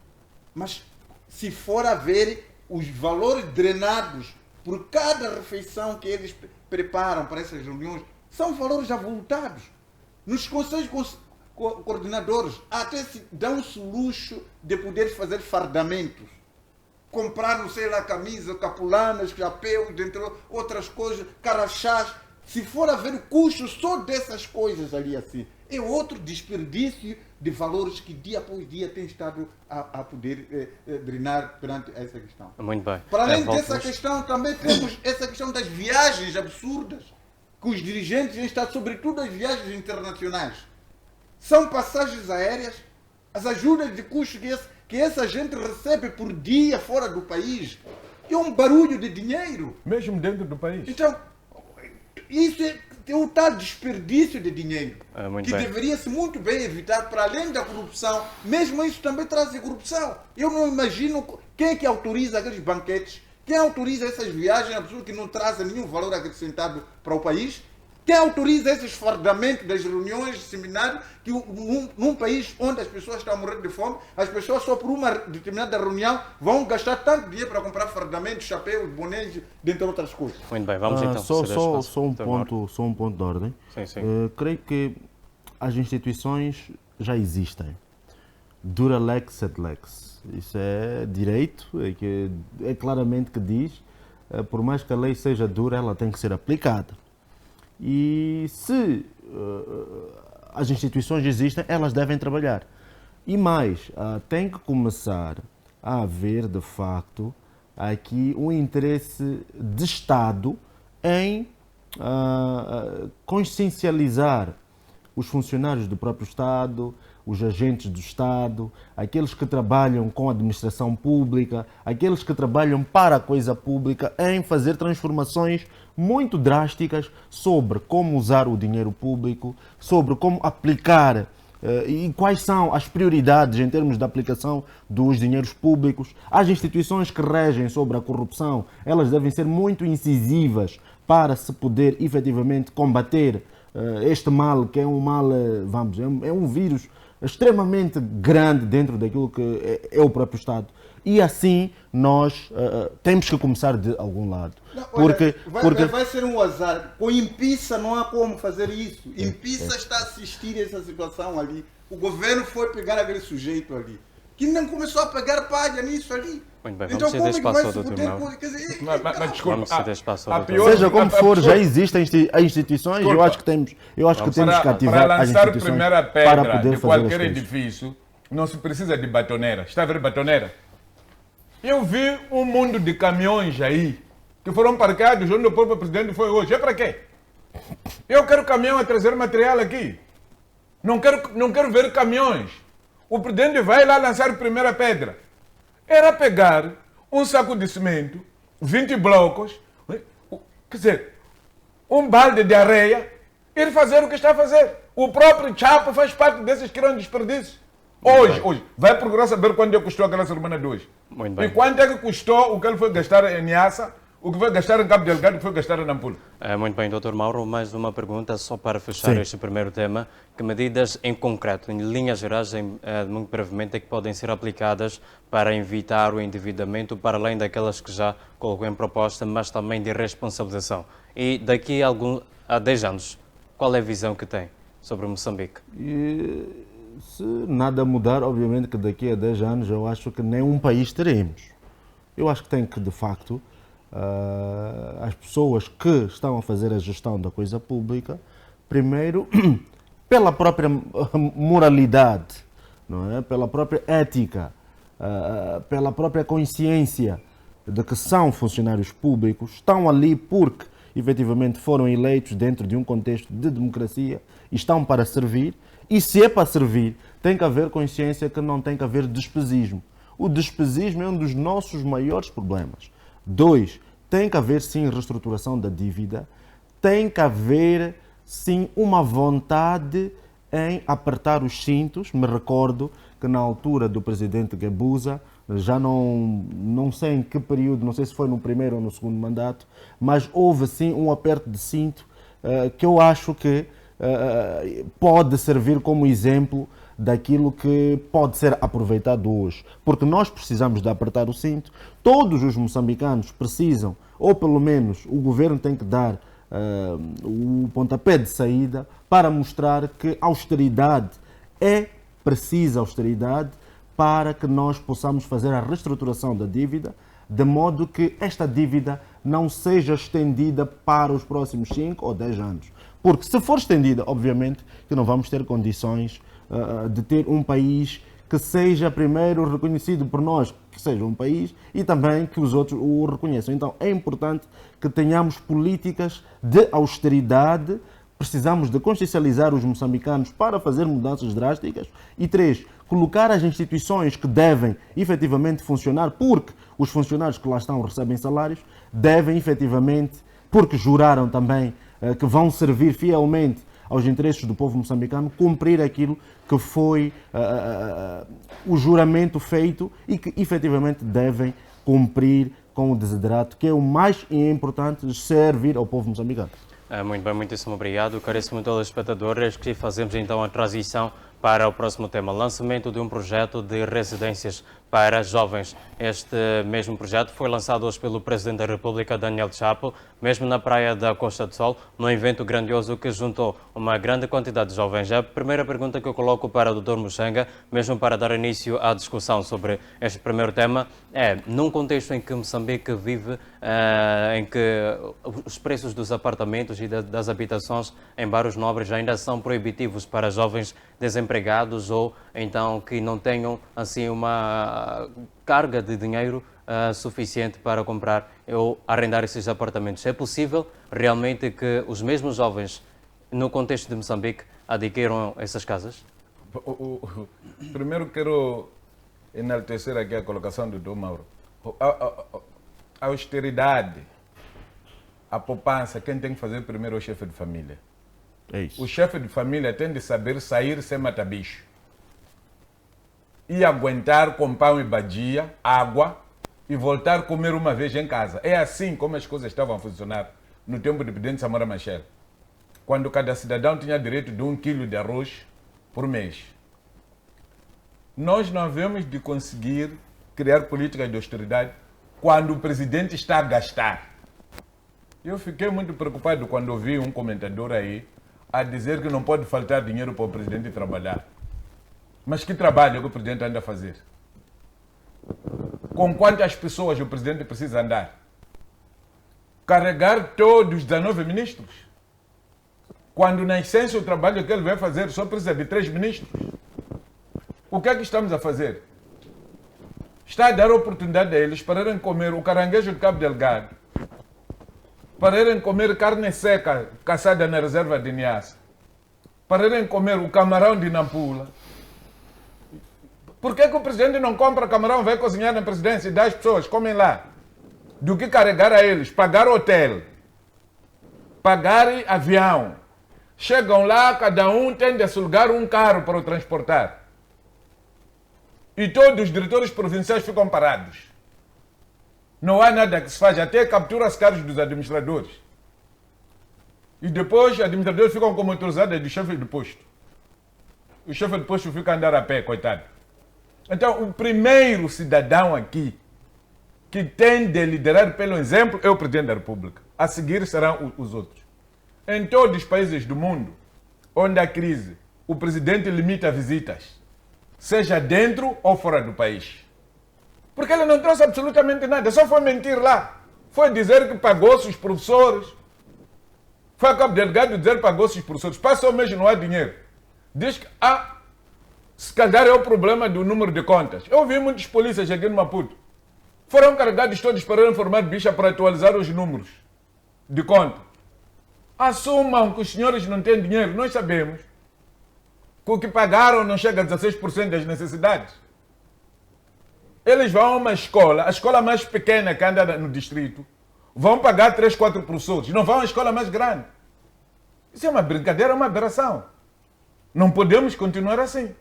Mas se for a ver os valores drenados por cada refeição que eles preparam para essas reuniões, são valores avultados. Nos conselhos coordenadores até se dão-se o luxo de poder fazer fardamentos. Comprar, não sei lá, camisa, capulanas, chapéus, entre outras coisas, carachás. Se for a ver o custo só dessas coisas ali assim, é outro desperdício de valores que dia após dia tem estado a poder drenar perante essa questão. Muito bem. Para além dessa questão, também temos essa questão das viagens absurdas que os dirigentes têm estado, sobretudo as viagens internacionais. São passagens aéreas, as ajudas de custo que essa gente recebe por dia fora do país. É um barulho de dinheiro. Mesmo dentro do país. Então, isso é um tal desperdício de dinheiro que bem. deveria-se muito bem evitar, para além da corrupção. Mesmo isso também traz corrupção. Eu não imagino quem é que autoriza aqueles banquetes, quem autoriza essas viagens absurdas que não trazem nenhum valor acrescentado para o país. Quem autoriza esses fardamentos das reuniões, de seminários, que num país onde as pessoas estão a morrer de fome, as pessoas só por uma determinada reunião vão gastar tanto dinheiro para comprar fardamentos, chapéus, bonés, dentre outras coisas. Muito bem, vamos então. Só um ponto de ordem. Sim, sim. Creio que as instituições já existem. dura lex sed lex. Isso é direito, é claramente que diz, por mais que a lei seja dura, ela tem que ser aplicada. E se as instituições existem, elas devem trabalhar. E mais, tem que começar a haver, de facto, aqui um interesse de Estado em consciencializar os funcionários do próprio Estado, os agentes do Estado, aqueles que trabalham com a administração pública, aqueles que trabalham para a coisa pública, em fazer transformações muito drásticas sobre como usar o dinheiro público, sobre como aplicar e quais são as prioridades em termos de aplicação dos dinheiros públicos. As instituições que regem sobre a corrupção, elas devem ser muito incisivas para se poder efetivamente combater este mal, que é um mal, é um vírus extremamente grande dentro daquilo que é o próprio Estado. E assim nós temos que começar de algum lado. Não, porque vai ser um azar. Com Impisa não há como fazer isso. Impisa está a assistir a essa situação ali. O governo foi pegar aquele sujeito ali, que não começou a pegar palha nisso ali. Muito bem, Então, vamos ceder como é que espaço vai ao se Dr. poder... Mauro. Quer dizer, Mas desculpa, Vamos ceder espaço ao a Dr. pior- seja como for, pessoa- já existem as instituições. Eu acho que temos que ativar para as lançar a instituições primeira para pedra poder de fazer qualquer as coisas. edifício, não se precisa de batoneira. Está a ver batoneira? Eu vi um mundo de caminhões aí, que foram parqueados onde o próprio presidente foi hoje. É para quê? Eu quero caminhão a trazer material aqui. Não quero ver caminhões. O presidente vai lá lançar a primeira pedra. Era pegar um saco de cimento, 20 blocos, quer dizer, um balde de areia, e fazer o que está a fazer. O próprio Chapo faz parte desses que eram desperdícios. Hoje, vai procurar saber quanto é que custou aquela semana de hoje. Muito bem. E quanto é que custou o que ele foi gastar em Niassa, o que foi gastar em Cabo Delgado, o que foi gastar em Nampula. Muito bem, Dr. Mauro, mais uma pergunta só para fechar Sim. este primeiro tema. Que medidas em concreto, em linhas gerais, muito brevemente, é que podem ser aplicadas para evitar o endividamento, para além daquelas que já colocou em proposta, mas também de responsabilização? E daqui a 10 anos, qual é a visão que tem sobre Moçambique? E se nada mudar, obviamente que daqui a 10 anos eu acho que nem um país teremos. Eu acho que tem que, de facto, as pessoas que estão a fazer a gestão da coisa pública, primeiro, pela própria moralidade, não é? Pela própria ética, pela própria consciência de que são funcionários públicos, estão ali porque efetivamente foram eleitos dentro de um contexto de democracia e estão para servir. E se é para servir, tem que haver consciência que não tem que haver despesismo. O despesismo é um dos nossos maiores problemas. 2, tem que haver sim reestruturação da dívida, tem que haver sim uma vontade em apertar os cintos. Me recordo que na altura do presidente Guebuza, já não sei em que período, não sei se foi no primeiro ou no segundo mandato, mas houve sim um aperto de cinto que eu acho que pode servir como exemplo daquilo que pode ser aproveitado hoje. Porque nós precisamos de apertar o cinto, todos os moçambicanos precisam, ou pelo menos o governo tem que dar o pontapé de saída para mostrar que a austeridade é precisa austeridade para que nós possamos fazer a reestruturação da dívida, de modo que esta dívida não seja estendida para os próximos 5 ou 10 anos. Porque se for estendida, obviamente que não vamos ter condições de ter um país que seja primeiro reconhecido por nós, que seja um país, e também que os outros o reconheçam. Então é importante que tenhamos políticas de austeridade, precisamos de consciencializar os moçambicanos para fazer mudanças drásticas. E 3, colocar as instituições que devem efetivamente funcionar, porque os funcionários que lá estão recebem salários, devem efetivamente, porque juraram também que vão servir fielmente aos interesses do povo moçambicano, cumprir aquilo que foi o juramento feito e que efetivamente devem cumprir com o desiderato, que é o mais importante, servir ao povo moçambicano. Muito bem, muitíssimo obrigado. Caríssimo telespectadores, que fazemos então a transição para o próximo tema, lançamento de um projeto de residências para jovens. Este mesmo projeto foi lançado hoje pelo Presidente da República, Daniel Chapo, mesmo na praia da Costa do Sol, num evento grandioso que juntou uma grande quantidade de jovens. A primeira pergunta que eu coloco para o Dr. Muxanga, mesmo para dar início à discussão sobre este primeiro tema, é, num contexto em que Moçambique vive, em que os preços dos apartamentos e das habitações em bairros nobres ainda são proibitivos para jovens desempregados ou então que não tenham assim uma carga de dinheiro suficiente para comprar ou arrendar esses apartamentos. É possível realmente que os mesmos jovens, no contexto de Moçambique, adquiram essas casas? Primeiro quero enaltecer aqui a colocação do Dr. Mauro. A austeridade, a poupança, quem tem que fazer primeiro é o chefe de família. É isso. O chefe de família tem de saber sair sem matar-bicho. E aguentar com pão e badia, água, e voltar a comer uma vez em casa. É assim como as coisas estavam a funcionar no tempo do presidente Samora Machel. Quando cada cidadão tinha direito de 1 quilo de arroz por mês. Nós não havemos de conseguir criar políticas de austeridade quando o presidente está a gastar. Eu fiquei muito preocupado quando ouvi um comentador aí a dizer que não pode faltar dinheiro para o presidente trabalhar. Mas que trabalho que o presidente anda a fazer? Com quantas pessoas o presidente precisa andar? Carregar todos os 19 ministros? Quando na essência o trabalho que ele vai fazer só precisa de 3 ministros? O que é que estamos a fazer? Está a dar oportunidade a eles para irem comer o caranguejo de Cabo Delgado, para irem comer carne seca caçada na reserva de Niassa, para irem comer o camarão de Nampula. Por que o presidente não compra camarão, vai cozinhar na presidência e dá às pessoas, comem lá? Do que carregar a eles, pagar hotel, pagar avião. Chegam lá, cada um tem de alugar um carro para o transportar. E todos os diretores provinciais ficam parados. Não há nada que se faz, até captura-se carros dos administradores. E depois os administradores ficam com motorizadas de chefe de posto. O chefe de posto fica a andar a pé, coitado. Então, o primeiro cidadão aqui que tem de liderar pelo exemplo é o Presidente da República. A seguir serão os outros. Em todos os países do mundo onde há crise, o Presidente limita visitas, seja dentro ou fora do país. Porque ele não trouxe absolutamente nada, só foi mentir lá. Foi dizer que pagou-se os professores. Foi a Cabo Delgado dizer que pagou-se os professores. Passou mesmo, não há dinheiro. Diz que se calhar é o problema do número de contas. Eu vi muitos polícias aqui no Maputo. Foram carregados todos para informar bicha para atualizar os números de conta. Assumam que os senhores não têm dinheiro. Nós sabemos que o que pagaram não chega a 16% das necessidades. Eles vão a uma escola, a escola mais pequena que anda no distrito, vão pagar 3, 4 professores. Não vão à escola mais grande. Isso é uma brincadeira, é uma aberração. Não podemos continuar assim.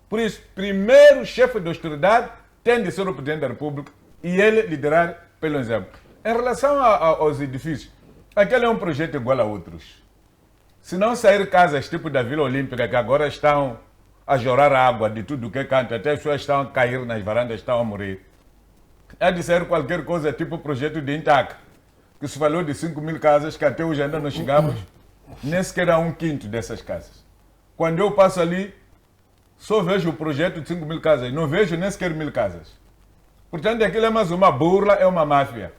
Por isso, primeiro o chefe de austeridade tem de ser o Presidente da República e ele liderar pelo exemplo. Em relação aos edifícios, aquele é um projeto igual a outros. Se não sair casas tipo da Vila Olímpica, que agora estão a jorrar água de tudo que canta, até as pessoas estão a cair nas varandas, estão a morrer. É de sair qualquer coisa tipo o projeto de Intac, que se falou de 5.000 casas, que até hoje ainda não chegamos, nem sequer a 1/5 dessas casas. Quando eu passo ali, só vejo o projeto de 5.000 casas, não vejo nem sequer 1.000 casas. Portanto, aquilo é mais uma burla, é uma máfia.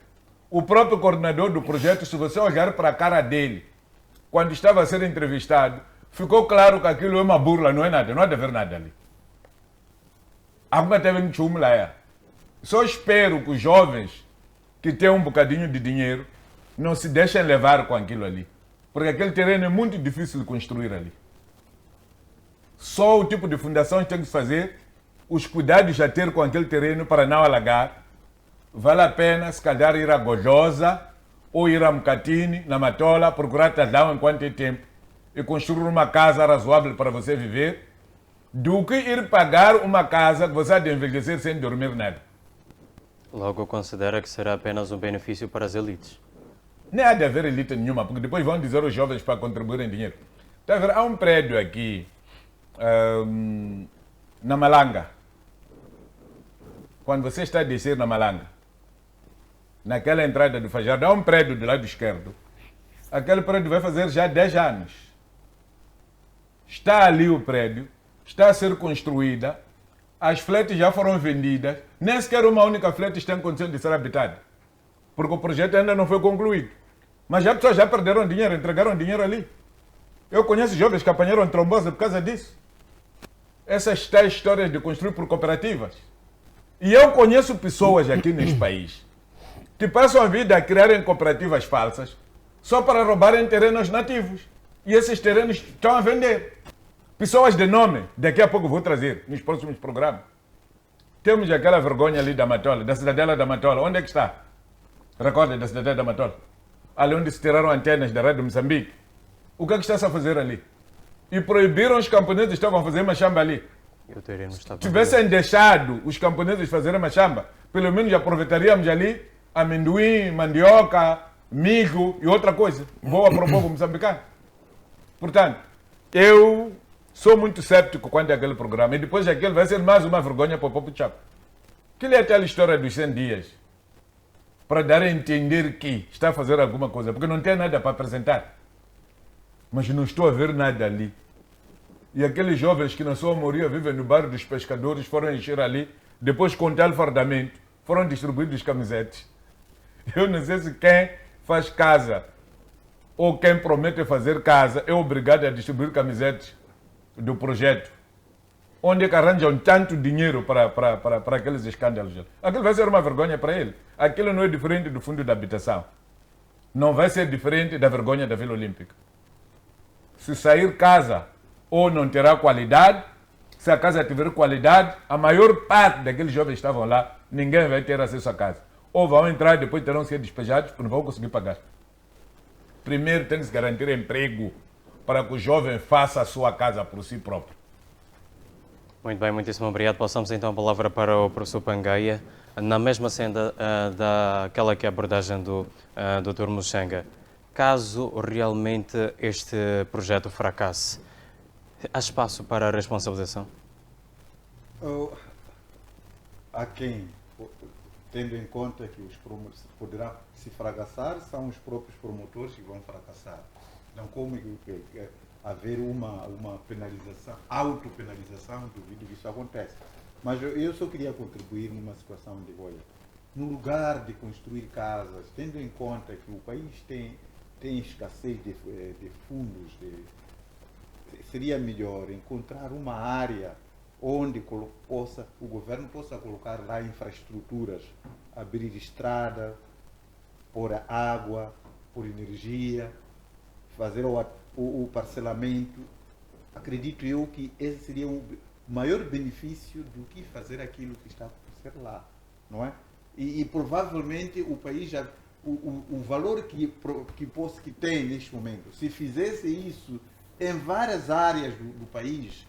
O próprio coordenador do projeto, se você olhar para a cara dele, quando estava a ser entrevistado, ficou claro que aquilo é uma burla, não é nada, não há de haver nada ali. Alguma teve um lá. Só espero que os jovens que têm um bocadinho de dinheiro não se deixem levar com aquilo ali. Porque aquele terreno é muito difícil de construir ali. Só o tipo de fundação que tem que fazer, os cuidados a ter com aquele terreno para não alagar. Vale a pena, se calhar, ir a Gojosa ou ir a Mcatini, na Matola, procurar Tadão enquanto tem tempo e construir uma casa razoável para você viver, do que ir pagar uma casa que você há de envelhecer sem dormir nada. Logo considera que será apenas um benefício para as elites? Nem há de haver elite nenhuma, porque depois vão dizer aos jovens para contribuírem dinheiro. Tá vendo? Há um prédio aqui, na Malanga. Quando você está a descer na Malanga, naquela entrada do Fajardo, há um prédio do lado esquerdo. Aquele prédio vai fazer já 10 anos. Está ali o prédio, está a ser construída, as fletes já foram vendidas, nem sequer uma única flete está em condição de ser habitada, porque o projeto ainda não foi concluído. Mas as pessoas já perderam dinheiro, entregaram dinheiro ali. Eu conheço jovens que apanharam trombose por causa disso. Essas tais histórias de construir por cooperativas. E eu conheço pessoas aqui neste país que passam a vida a criarem cooperativas falsas só para roubarem terrenos nativos. E esses terrenos estão a vender. Pessoas de nome, daqui a pouco vou trazer nos próximos programas. Temos aquela vergonha ali da Matola, da cidadela da Matola. Onde é que está? Recorda da cidadela da Matola? Ali onde se tiraram antenas da Rádio Moçambique. O que é que está-se a fazer ali? E proibiram os camponeses que estavam a fazer machamba ali. Se tivessem deixado os camponeses fazerem machamba, pelo menos aproveitaríamos ali amendoim, mandioca, milho e outra coisa. Boa para o povo moçambicano. Portanto, eu sou muito cético quanto àquele programa. E depois aquele vai ser mais uma vergonha para o povo Chapo. Aquilo é aquela história dos 100 dias. Para dar a entender que está a fazer alguma coisa. Porque não tem nada para apresentar. Mas não estou a ver nada ali. E aqueles jovens que na sua maioria vivem no bairro dos pescadores foram encher ali. Depois, com tal fardamento, foram distribuídos camisetes. Eu não sei se quem faz casa ou quem promete fazer casa é obrigado a distribuir camisetes do projeto. Onde é que arranjam tanto dinheiro para aqueles escândalos? Aquilo vai ser uma vergonha para ele. Aquilo não é diferente do fundo de habitação. Não vai ser diferente da vergonha da Vila Olímpica. Se sair casa ou não terá qualidade, se a casa tiver qualidade, a maior parte daqueles jovens que estavam lá, ninguém vai ter acesso à casa. Ou vão entrar e depois terão que ser despejados porque não vão conseguir pagar. Primeiro tem que se garantir emprego para que o jovem faça a sua casa por si próprio. Muito bem, muitíssimo obrigado. Passamos então a palavra para o professor Pangaia. Na mesma senda daquela que é a abordagem do Dr. Muxanga, caso realmente este projeto fracasse, há espaço para a responsabilização? Há quem, tendo em conta que os promotores poderão se fracassar, são os próprios promotores que vão fracassar. Não como haver uma penalização, autopenalização, duvido que isso aconteça. Mas eu só queria contribuir numa situação de, olha, no lugar de construir casas, tendo em conta que o país tem escassez de fundos, seria melhor encontrar uma área onde o governo possa colocar lá infraestruturas, abrir estrada, pôr água, pôr energia, fazer o parcelamento. Acredito eu que esse seria o maior benefício do que fazer aquilo que está por ser lá, não é? E provavelmente o país já o valor que tem neste momento, se fizesse isso em várias áreas do país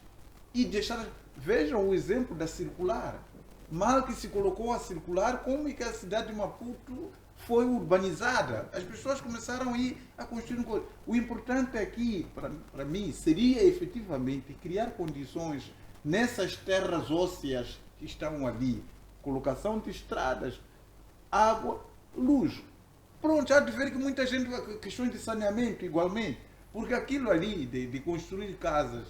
e deixar, vejam o exemplo da circular, mal que se colocou a circular, como é que a cidade de Maputo foi urbanizada, as pessoas começaram a ir a construir coisas. O importante aqui, para mim, seria efetivamente criar condições nessas terras ósseas que estão ali, colocação de estradas, água, luz. Pronto, já de ver que muita gente, questões de saneamento igualmente, porque aquilo ali de construir casas,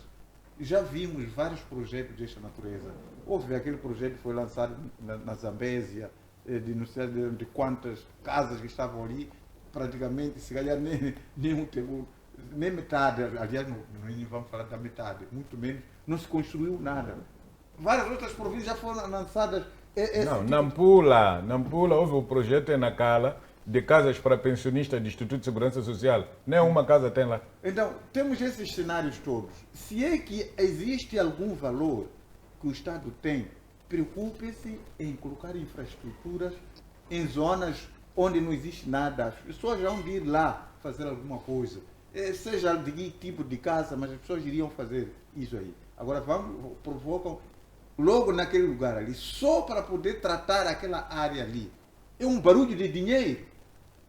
já vimos vários projetos desta natureza. Houve aquele projeto que foi lançado na Zambésia, de não sei de quantas casas que estavam ali, praticamente, se calhar nem metade, aliás, não vamos falar da metade, muito menos, não se construiu nada. Várias outras províncias já foram lançadas. Nampula, houve o projeto em Nacala, de casas para pensionistas do Instituto de Segurança Social. Nem uma casa tem lá. Então, temos esses cenários todos. Se é que existe algum valor que o Estado tem, preocupe-se em colocar infraestruturas em zonas onde não existe nada. As pessoas vão ir lá fazer alguma coisa. Seja de que tipo de casa, mas as pessoas iriam fazer isso aí. Agora provocam logo naquele lugar ali, só para poder tratar aquela área ali. É um barulho de dinheiro.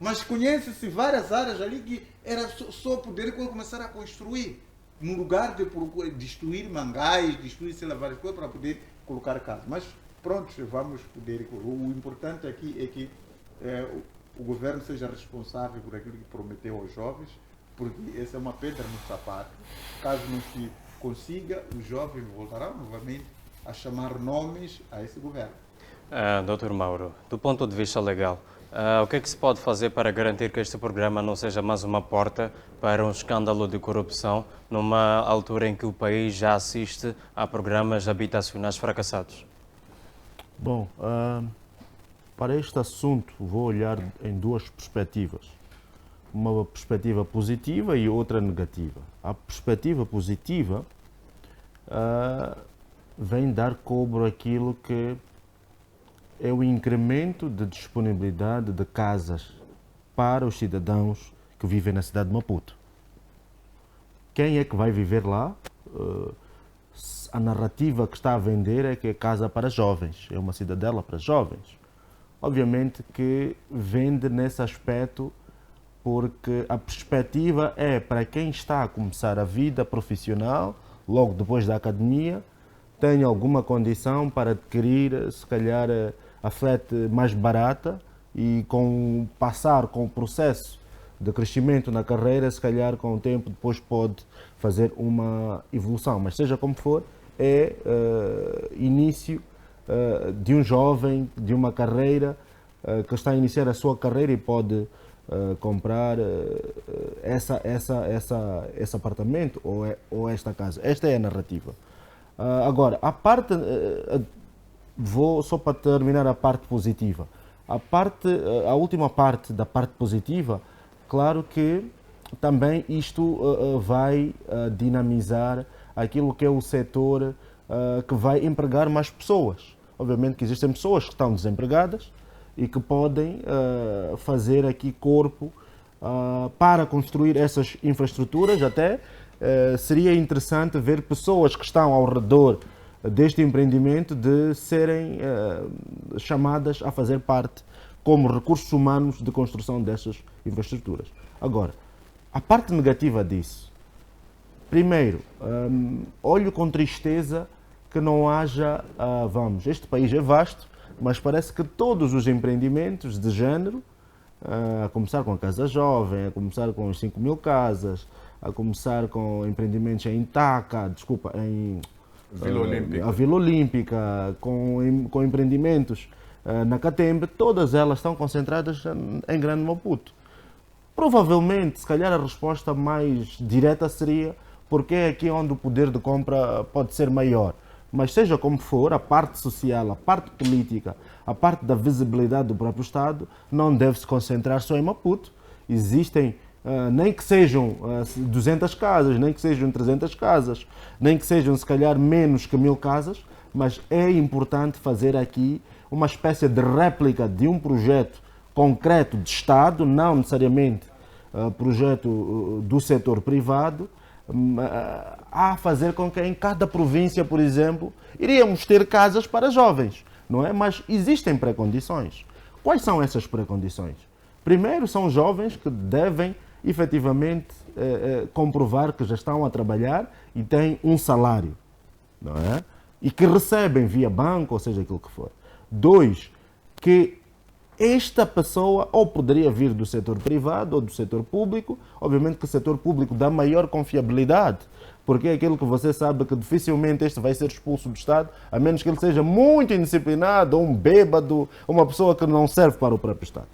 Mas conhece-se várias áreas ali que era só poder começar a construir. no lugar de destruir mangás, destruir, sei lá, várias coisas para poder colocar casa. Mas pronto, vamos poder. O importante aqui é que o governo seja responsável por aquilo que prometeu aos jovens, porque essa é uma pedra no sapato. Caso não se consiga, os jovens voltarão novamente a chamar nomes a esse governo. Dr. Mauro, do ponto de vista legal, o que é que se pode fazer para garantir que este programa não seja mais uma porta para um escândalo de corrupção numa altura em que o país já assiste a programas habitacionais fracassados? Bom, para este assunto vou olhar em duas perspectivas. Uma perspectiva positiva e outra negativa. A perspectiva positiva vem dar cobro àquilo que é o incremento de disponibilidade de casas para os cidadãos que vivem na cidade de Maputo. Quem é que vai viver lá? A narrativa que está a vender é que é casa para jovens, é uma cidadela para jovens. Obviamente que vende nesse aspecto porque a perspectiva é para quem está a começar a vida profissional, logo depois da academia, tem alguma condição para adquirir, se calhar, a flat mais barata e passar com o processo de crescimento na carreira, se calhar com o tempo depois pode fazer uma evolução. Mas seja como for, é início de um jovem, de uma carreira que está a iniciar a sua carreira e pode comprar esse apartamento ou esta casa. Esta é a narrativa. Agora, a parte, vou só para terminar a parte positiva. A última parte da parte positiva, claro que também isto vai dinamizar aquilo que é o setor que vai empregar mais pessoas. Obviamente que existem pessoas que estão desempregadas e que podem fazer aqui corpo para construir essas infraestruturas. Até seria interessante ver pessoas que estão ao redor deste empreendimento de serem chamadas a fazer parte como recursos humanos de construção dessas infraestruturas. Agora, a parte negativa disso, primeiro, olho com tristeza que não haja, este país é vasto, mas parece que todos os empreendimentos de género, a começar com a Casa Jovem, a começar com as 5.000 casas, a começar com empreendimentos em Itaca, em Vila Olímpica, a Vila Olímpica, com empreendimentos na Catembe, todas elas estão concentradas em Grande Maputo. Provavelmente, se calhar a resposta mais direta seria porque é aqui onde o poder de compra pode ser maior. Mas seja como for, a parte social, a parte política, a parte da visibilidade do próprio Estado não deve se concentrar só em Maputo. Existem, nem que sejam 200 casas, nem que sejam 300 casas, nem que sejam se calhar menos que 1.000 casas, mas é importante fazer aqui uma espécie de réplica de um projeto concreto de Estado, não necessariamente projeto do setor privado, a fazer com que em cada província, por exemplo, iríamos ter casas para jovens, não é? Mas existem pré-condições. Quais são essas pré-condições? Primeiro, são jovens que devem efetivamente comprovar que já estão a trabalhar e têm um salário, não é? E que recebem via banco, ou seja, aquilo que for. 2, que esta pessoa ou poderia vir do setor privado ou do setor público. Obviamente que o setor público dá maior confiabilidade, porque é aquilo que você sabe que dificilmente este vai ser expulso do Estado, a menos que ele seja muito indisciplinado, ou um bêbado, uma pessoa que não serve para o próprio Estado.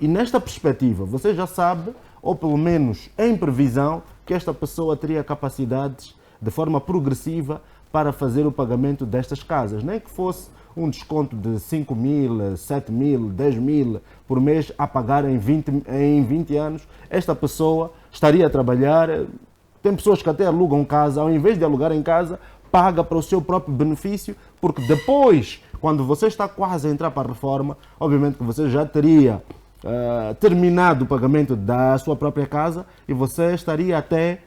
E nesta perspectiva, você já sabe, ou pelo menos em previsão, que esta pessoa teria capacidades de forma progressiva para fazer o pagamento destas casas, nem que fosse um desconto de 5.000, 7.000, 10.000 por mês a pagar em 20 anos. Esta pessoa estaria a trabalhar. Tem pessoas que até alugam casa, ao invés de alugar em casa, paga para o seu próprio benefício, porque depois, quando você está quase a entrar para a reforma, obviamente que você já teria terminado o pagamento da sua própria casa e você estaria até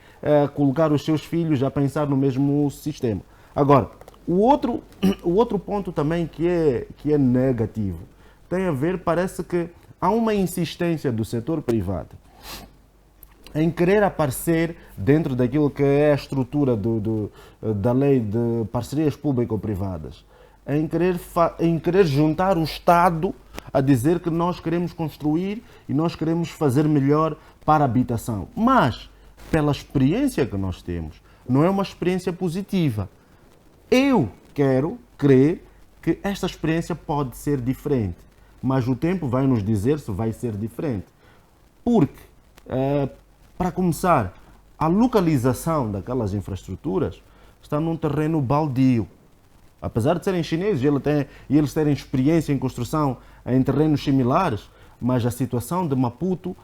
colocar os seus filhos a pensar no mesmo sistema. Agora, o outro ponto também que é negativo tem a ver, parece que há uma insistência do setor privado em querer aparecer dentro daquilo que é a estrutura da lei de parcerias público-privadas, em querer juntar o Estado a dizer que nós queremos construir e nós queremos fazer melhor para a habitação. Mas, pela experiência que nós temos, não é uma experiência positiva. Eu quero crer que esta experiência pode ser diferente, mas o tempo vai nos dizer se vai ser diferente. Porque, para começar, a localização daquelas infraestruturas está num terreno baldio. Apesar de serem chineses e eles terem experiência em construção em terrenos similares, mas a situação de Maputo,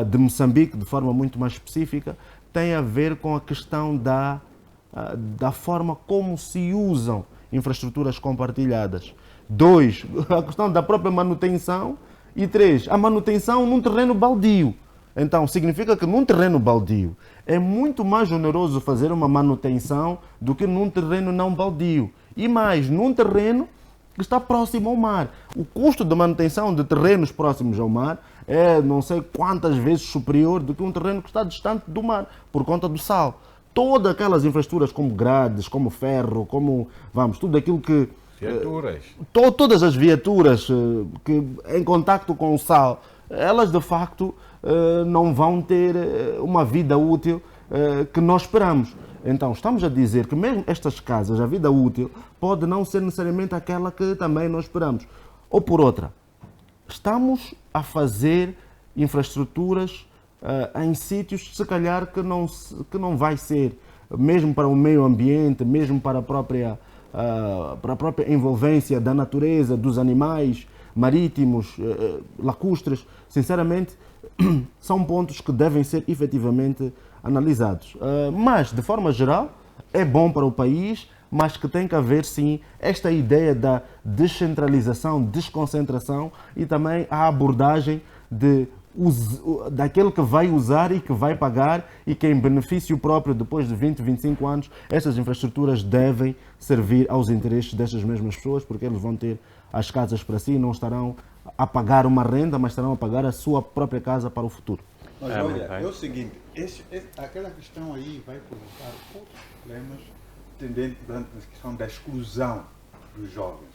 de Moçambique, de forma muito mais específica, tem a ver com a questão da forma como se usam infraestruturas compartilhadas. 2, a questão da própria manutenção. E 3, a manutenção num terreno baldio. Então, significa que num terreno baldio é muito mais oneroso fazer uma manutenção do que num terreno não baldio. E mais, num terreno que está próximo ao mar. O custo de manutenção de terrenos próximos ao mar é não sei quantas vezes superior do que um terreno que está distante do mar, por conta do sal. Todas aquelas infraestruturas como grades, como ferro, como, tudo aquilo que... Viaturas. Todas as viaturas que em contacto com o sal, elas de facto não vão ter uma vida útil que nós esperamos. Então, estamos a dizer que mesmo estas casas, a vida útil, pode não ser necessariamente aquela que também nós esperamos. Ou por outra, estamos a fazer infraestruturas em sítios, se calhar, que não vai ser, mesmo para o meio ambiente, mesmo para a própria envolvência da natureza, dos animais marítimos, lacustres. Sinceramente, são pontos que devem ser efetivamente analisados. Mas, de forma geral, é bom para o país, mas que tem que haver, sim, esta ideia da descentralização, desconcentração e também a abordagem daquele que vai usar e que vai pagar e que, em benefício próprio, depois de 20, 25 anos, estas infraestruturas devem servir aos interesses destas mesmas pessoas, porque eles vão ter as casas para si e não estarão a pagar uma renda, mas estarão a pagar a sua própria casa para o futuro. Mas olha, é o seguinte, aquela questão aí vai provocar outros problemas tendentes na questão da exclusão dos jovens.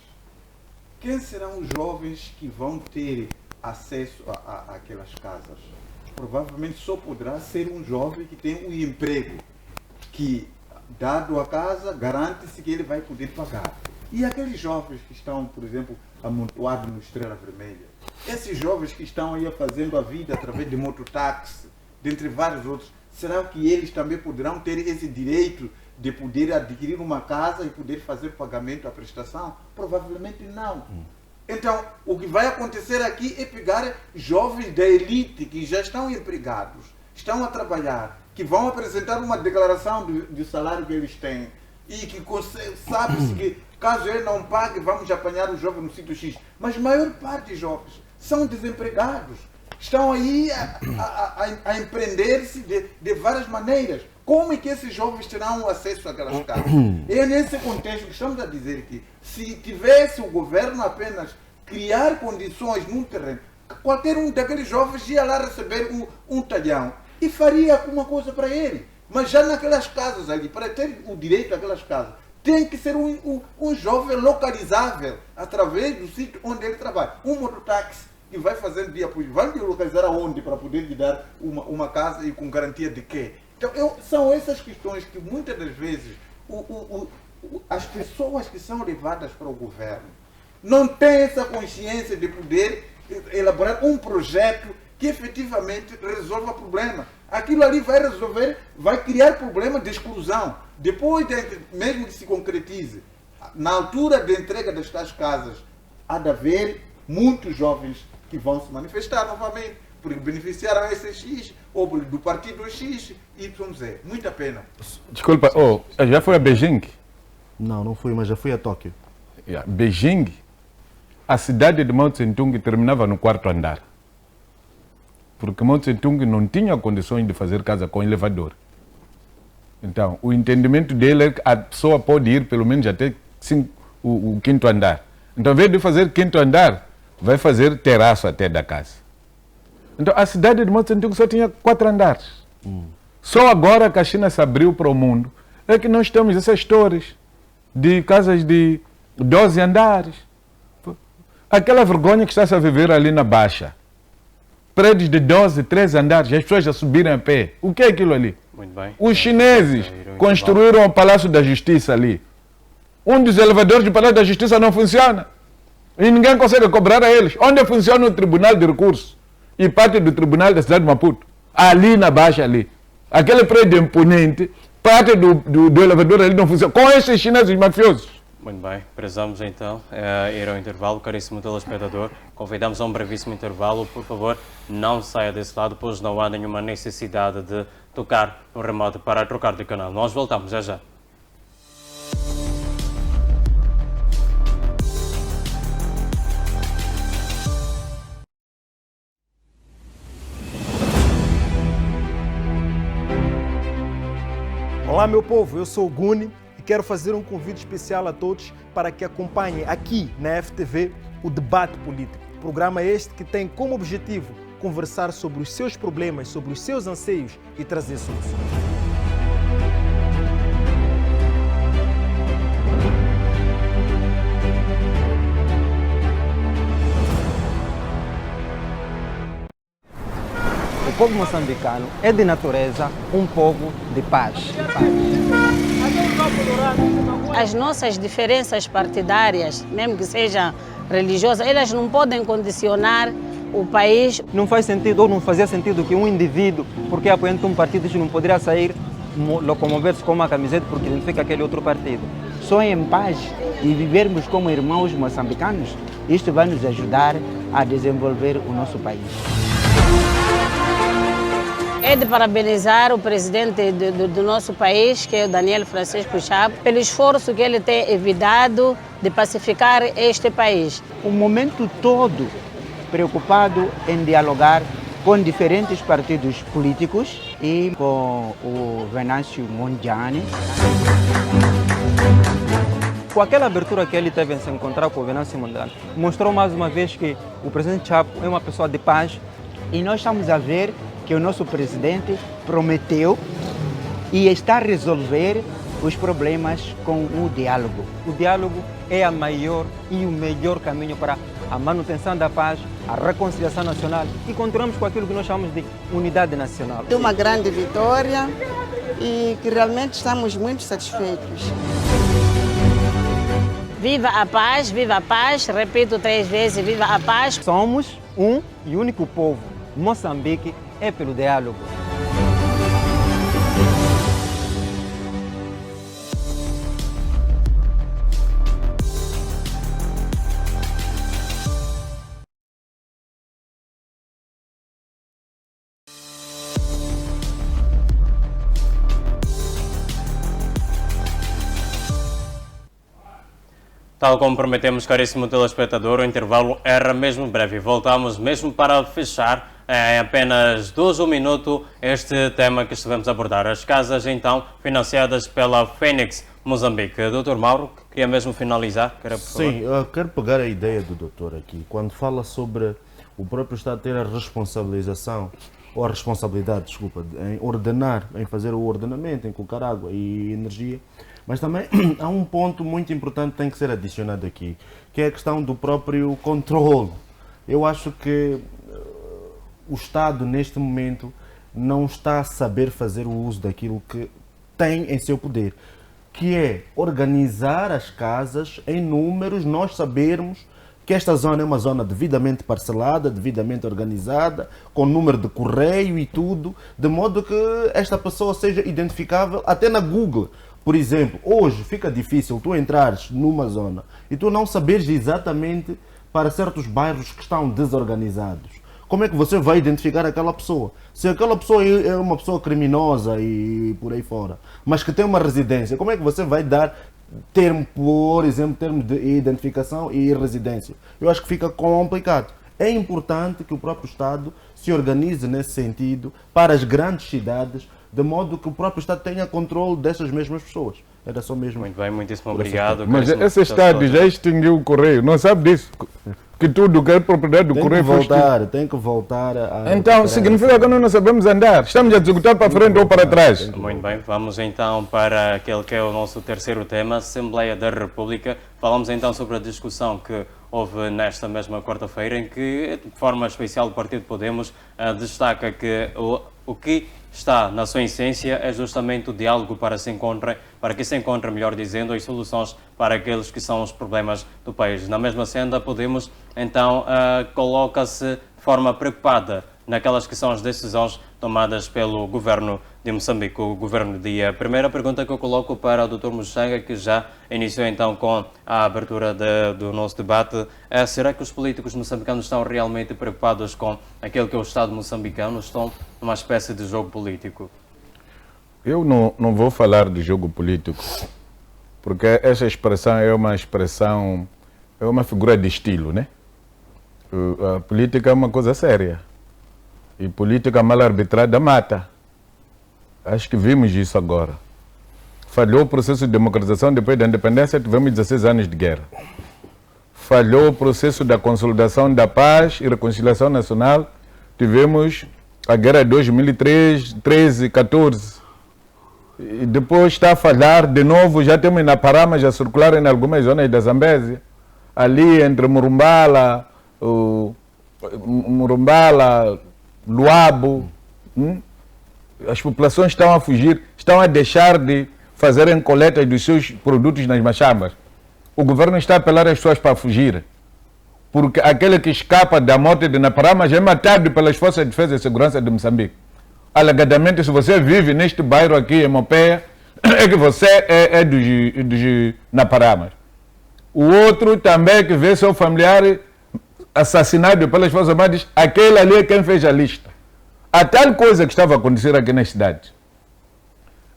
Quem serão os jovens que vão ter acesso àquelas casas? Provavelmente só poderá ser um jovem que tem um emprego, que, dado a casa, garante-se que ele vai poder pagar. E aqueles jovens que estão, por exemplo, amontoados no Estrela Vermelha, esses jovens que estão aí fazendo a vida através de mototáxi, dentre vários outros, será que eles também poderão ter esse direito de poder adquirir uma casa e poder fazer pagamento à prestação? Provavelmente não. Então, o que vai acontecer aqui é pegar jovens da elite que já estão empregados, estão a trabalhar, que vão apresentar uma declaração do salário que eles têm e que sabe-se que, caso ele não pague, vamos apanhar o jovem no sítio X. Mas a maior parte dos jovens são desempregados, estão aí a empreender-se de várias maneiras. Como é que esses jovens terão acesso àquelas casas? É nesse contexto que estamos a dizer que, se tivesse o governo apenas criar condições num terreno, qualquer um daqueles jovens ia lá receber um talhão e faria alguma coisa para ele. Mas já naquelas casas ali, para ter o direito àquelas casas, tem que ser um jovem localizável através do sítio onde ele trabalha. Um mototáxi que vai fazer dia por dia, vai me localizar aonde para poder lhe dar uma casa e com garantia de quê? Então, são essas questões que muitas das vezes as pessoas que são levadas para o governo não têm essa consciência de poder elaborar um projeto que efetivamente resolva o problema. Aquilo ali vai criar problema de exclusão. Depois, mesmo que se concretize, na altura da entrega destas casas, há de haver muitos jovens que vão se manifestar novamente, porque beneficiaram a SX ou do partido X, YZ. Muita pena. Desculpa, já foi a Beijing? Não fui, mas já fui a Tóquio. Beijing, a cidade de Mao Tse-tung terminava no 4º andar. Porque Mao Tse-tung não tinha condições de fazer casa com elevador. Então, o entendimento dele é que a pessoa pode ir pelo menos até o 5º andar. Então, ao invés de fazer 5º andar, vai fazer terraço até da casa. Então, a cidade de Mao Tse-tung só tinha 4 andares. Só agora que a China se abriu para o mundo é que nós temos essas torres de casas de 12 andares. Aquela vergonha que está-se a viver ali na Baixa. Prédios de 12, 13 andares, as pessoas já subiram a pé. O que é aquilo ali? Muito bem. Os chineses construíram o Palácio da Justiça ali. Um dos elevadores do Palácio da Justiça não funciona. E ninguém consegue cobrar a eles. Onde funciona o Tribunal de Recursos e parte do Tribunal da cidade de Maputo? Ali na Baixa ali. Aquele prédio imponente, parte do elevador ali não funciona. Com esses chineses mafiosos. Muito bem, precisamos então ir ao intervalo, caríssimo telespectador. Convidamos a um brevíssimo intervalo, por favor, não saia desse lado, pois não há nenhuma necessidade de tocar no remoto para trocar de canal. Nós voltamos já já. Olá meu povo, eu sou o Guni e quero fazer um convite especial a todos para que acompanhem aqui na FTV o Debate Político. Programa este que tem como objetivo conversar sobre os seus problemas, sobre os seus anseios e trazer soluções. O povo moçambicano é de natureza um povo de paz. As nossas diferenças partidárias, mesmo que sejam religiosas, elas não podem condicionar o país. Não faz sentido ou não fazia sentido que um indivíduo, porque é apoiante de um partido, não poderia sair, locomover-se com uma camiseta porque identifica aquele outro partido. Só em paz e vivermos como irmãos moçambicanos, isto vai nos ajudar a desenvolver o nosso país. É de parabenizar o presidente do nosso país, que é o Daniel Francisco Chapo, pelo esforço que ele tem evitado de pacificar este país. O momento todo preocupado em dialogar com diferentes partidos políticos e com o Venâncio Mondlane. Com aquela abertura que ele teve em se encontrar com o Venâncio Mondlane, mostrou mais uma vez que o presidente Chapo é uma pessoa de paz. E nós estamos a ver que o nosso presidente prometeu e está a resolver os problemas com o diálogo. O diálogo é a maior e o melhor caminho para a manutenção da paz, a reconciliação nacional e continuamos com aquilo que nós chamamos de unidade nacional. É uma grande vitória e que realmente estamos muito satisfeitos. Viva a paz, repito 3 vezes, viva a paz. Somos um e único povo. Moçambique é pelo diálogo. Tal como prometemos, caríssimo telespectador, o intervalo era mesmo breve. Voltamos mesmo para fechar em apenas 1 minuto este tema que estivemos a abordar. As casas, então, financiadas pela Fênix Moçambique. Dr. Mauro, queria mesmo finalizar? Sim, eu quero pegar a ideia do doutor aqui. Quando fala sobre o próprio Estado ter a responsabilização, ou a responsabilidade, desculpa, em ordenar, em fazer o ordenamento, em colocar água e energia. Mas também há um ponto muito importante que tem que ser adicionado aqui, que é a questão do próprio controle. Eu acho que o Estado, neste momento, não está a saber fazer o uso daquilo que tem em seu poder, que é organizar as casas em números, nós sabermos que esta zona é uma zona devidamente parcelada, devidamente organizada, com número de correio e tudo, de modo que esta pessoa seja identificável até na Google. Por exemplo, hoje fica difícil tu entrares numa zona e tu não saberes exatamente para certos bairros que estão desorganizados. Como é que você vai identificar aquela pessoa? Se aquela pessoa é uma pessoa criminosa e por aí fora, mas que tem uma residência, como é que você vai dar termo, por exemplo, termo de identificação e residência? Eu acho que fica complicado. É importante que o próprio Estado se organize nesse sentido para as grandes cidades, de modo que o próprio Estado tenha controle dessas mesmas pessoas. Era só mesmo. Muito bem, muitíssimo obrigado. Mas esse Estado já extinguiu o correio, não sabe disso? que tudo que é propriedade do Correio foi extinto. Tem que voltar a... Então, significa que nós não sabemos andar. Estamos a executar para frente ou para trás. Muito bem, vamos então para aquele que é o nosso terceiro tema, Assembleia da República. Falamos então sobre a discussão que houve nesta mesma quarta-feira, em que, de forma especial, o Partido Podemos destaca que o que está na sua essência é justamente o diálogo para que se encontrem, melhor dizendo, as soluções para aqueles que são os problemas do país. Na mesma senda, Podemos então coloca-se de forma preocupada naquelas que são as decisões tomadas pelo governo de Moçambique, o governo dia. A primeira pergunta que eu coloco para o Dr. Muxanga, que já iniciou então com a abertura do nosso debate, é: será que os políticos moçambicanos estão realmente preocupados com aquilo que é o Estado moçambicano? Estão numa espécie de jogo político? Eu não vou falar de jogo político, porque essa expressão é uma figura de estilo, né? A política é uma coisa séria. E política mal arbitrada mata. Acho que vimos isso agora. Falhou o processo de democratização depois da independência, tivemos 16 anos de guerra. Falhou o processo da consolidação da paz e reconciliação nacional, tivemos a guerra de 2013, 14. E depois está a falhar de novo, já temos na Parama, já circularam em algumas zonas da Zambésia, ali entre Murumbala, Luabo, as populações estão a fugir, estão a deixar de fazerem coletas dos seus produtos nas machambas. O governo está a apelar as pessoas para fugir, porque aquele que escapa da morte de Naparama já é matado pelas Forças de Defesa e Segurança de Moçambique. Alegadamente, se você vive neste bairro aqui em Mopeia, é que você é dos Naparamas. O outro também que vê seu familiar assassinado pelas Forças Armadas, aquele ali é quem fez a lista. Há tal coisa que estava a acontecer aqui na cidade,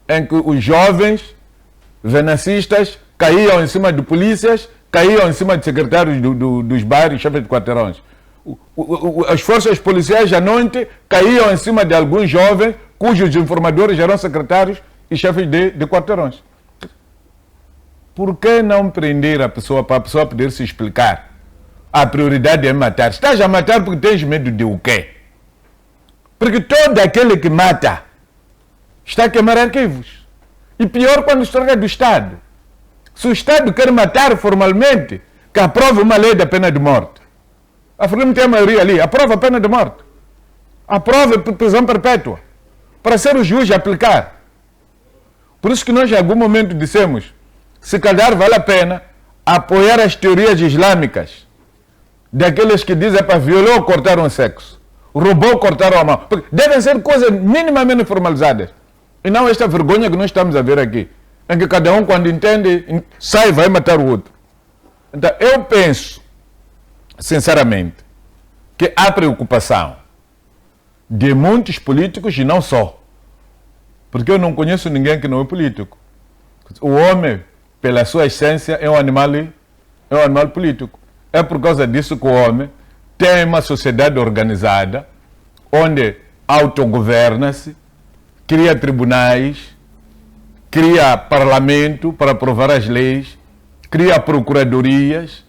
em que os jovens venacistas caíam em cima de polícias, caíam em cima de secretários dos bairros, chefes de quarteirões. As forças policiais à noite caíam em cima de alguns jovens cujos informadores eram secretários e chefes de quarteirões. Por que não prender a pessoa para a pessoa poder se explicar? A prioridade é matar. Estás a matar porque tens medo de o quê? Porque todo aquele que mata está a queimar arquivos. E pior quando se trata do Estado. Se o Estado quer matar formalmente, que aprove uma lei da pena de morte. A FREM tem a maioria ali, aprova a pena de morte. Aprova prisão perpétua. Para ser o juiz a aplicar. Por isso que nós em algum momento dissemos, se calhar vale a pena apoiar as teorias islâmicas daqueles que dizem para violar ou cortar um sexo, roubou ou cortaram a mão. Porque devem ser coisas minimamente formalizadas. E não esta vergonha que nós estamos a ver aqui, em que cada um, quando entende, sai e vai matar o outro. Então, eu penso, sinceramente, que há preocupação de muitos políticos e não só. Porque eu não conheço ninguém que não é político. O homem, pela sua essência, é um animal político. É por causa disso que o homem tem uma sociedade organizada, onde autogoverna-se, cria tribunais, cria parlamento para aprovar as leis, cria procuradorias,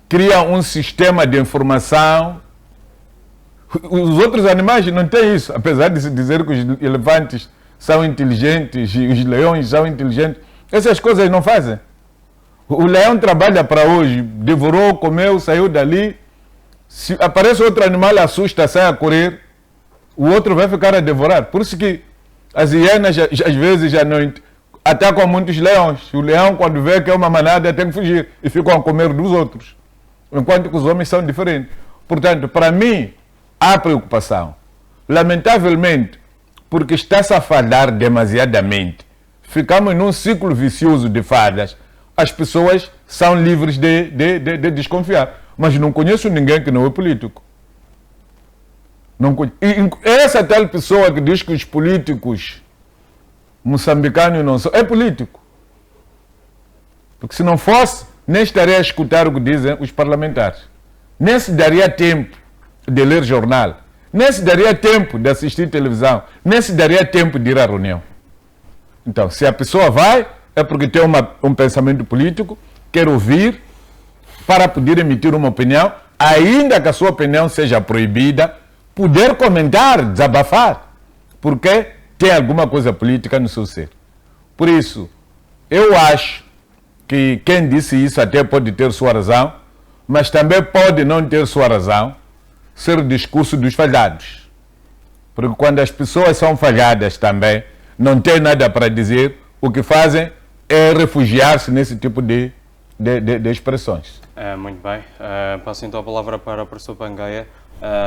cria um sistema de informação. Os outros animais não têm isso, apesar de se dizer que os elefantes são inteligentes e os leões são inteligentes. Essas coisas não fazem. O leão trabalha para hoje, devorou, comeu, saiu dali. Se aparece outro animal, assusta, sai a correr, o outro vai ficar a devorar. Por isso que as hienas, às vezes, já não atacam muitos leões. O leão, quando vê que é uma manada, tem que fugir e ficam a comer dos outros. Enquanto que os homens são diferentes. Portanto, para mim, há preocupação. Lamentavelmente, porque está-se a falhar demasiadamente. Ficamos num ciclo vicioso de falhas. As pessoas são livres de desconfiar. Mas não conheço ninguém que não é político. Não conheço. E essa tal pessoa que diz que os políticos moçambicanos não são, é político. Porque se não fosse, nem estaria a escutar o que dizem os parlamentares. Nem se daria tempo de ler jornal. Nem se daria tempo de assistir televisão. Nem se daria tempo de ir à reunião. Então, se a pessoa vai, é porque tem um pensamento político, quer ouvir, para poder emitir uma opinião, ainda que a sua opinião seja proibida, poder comentar, desabafar, porque tem alguma coisa política no seu ser. Por isso, eu acho que quem disse isso até pode ter sua razão, mas também pode não ter sua razão ser o discurso dos falhados. Porque quando as pessoas são falhadas também, não tem nada para dizer, o que fazem é refugiar-se nesse tipo de expressões. Muito bem. Passo então a palavra para o professor Pangaia.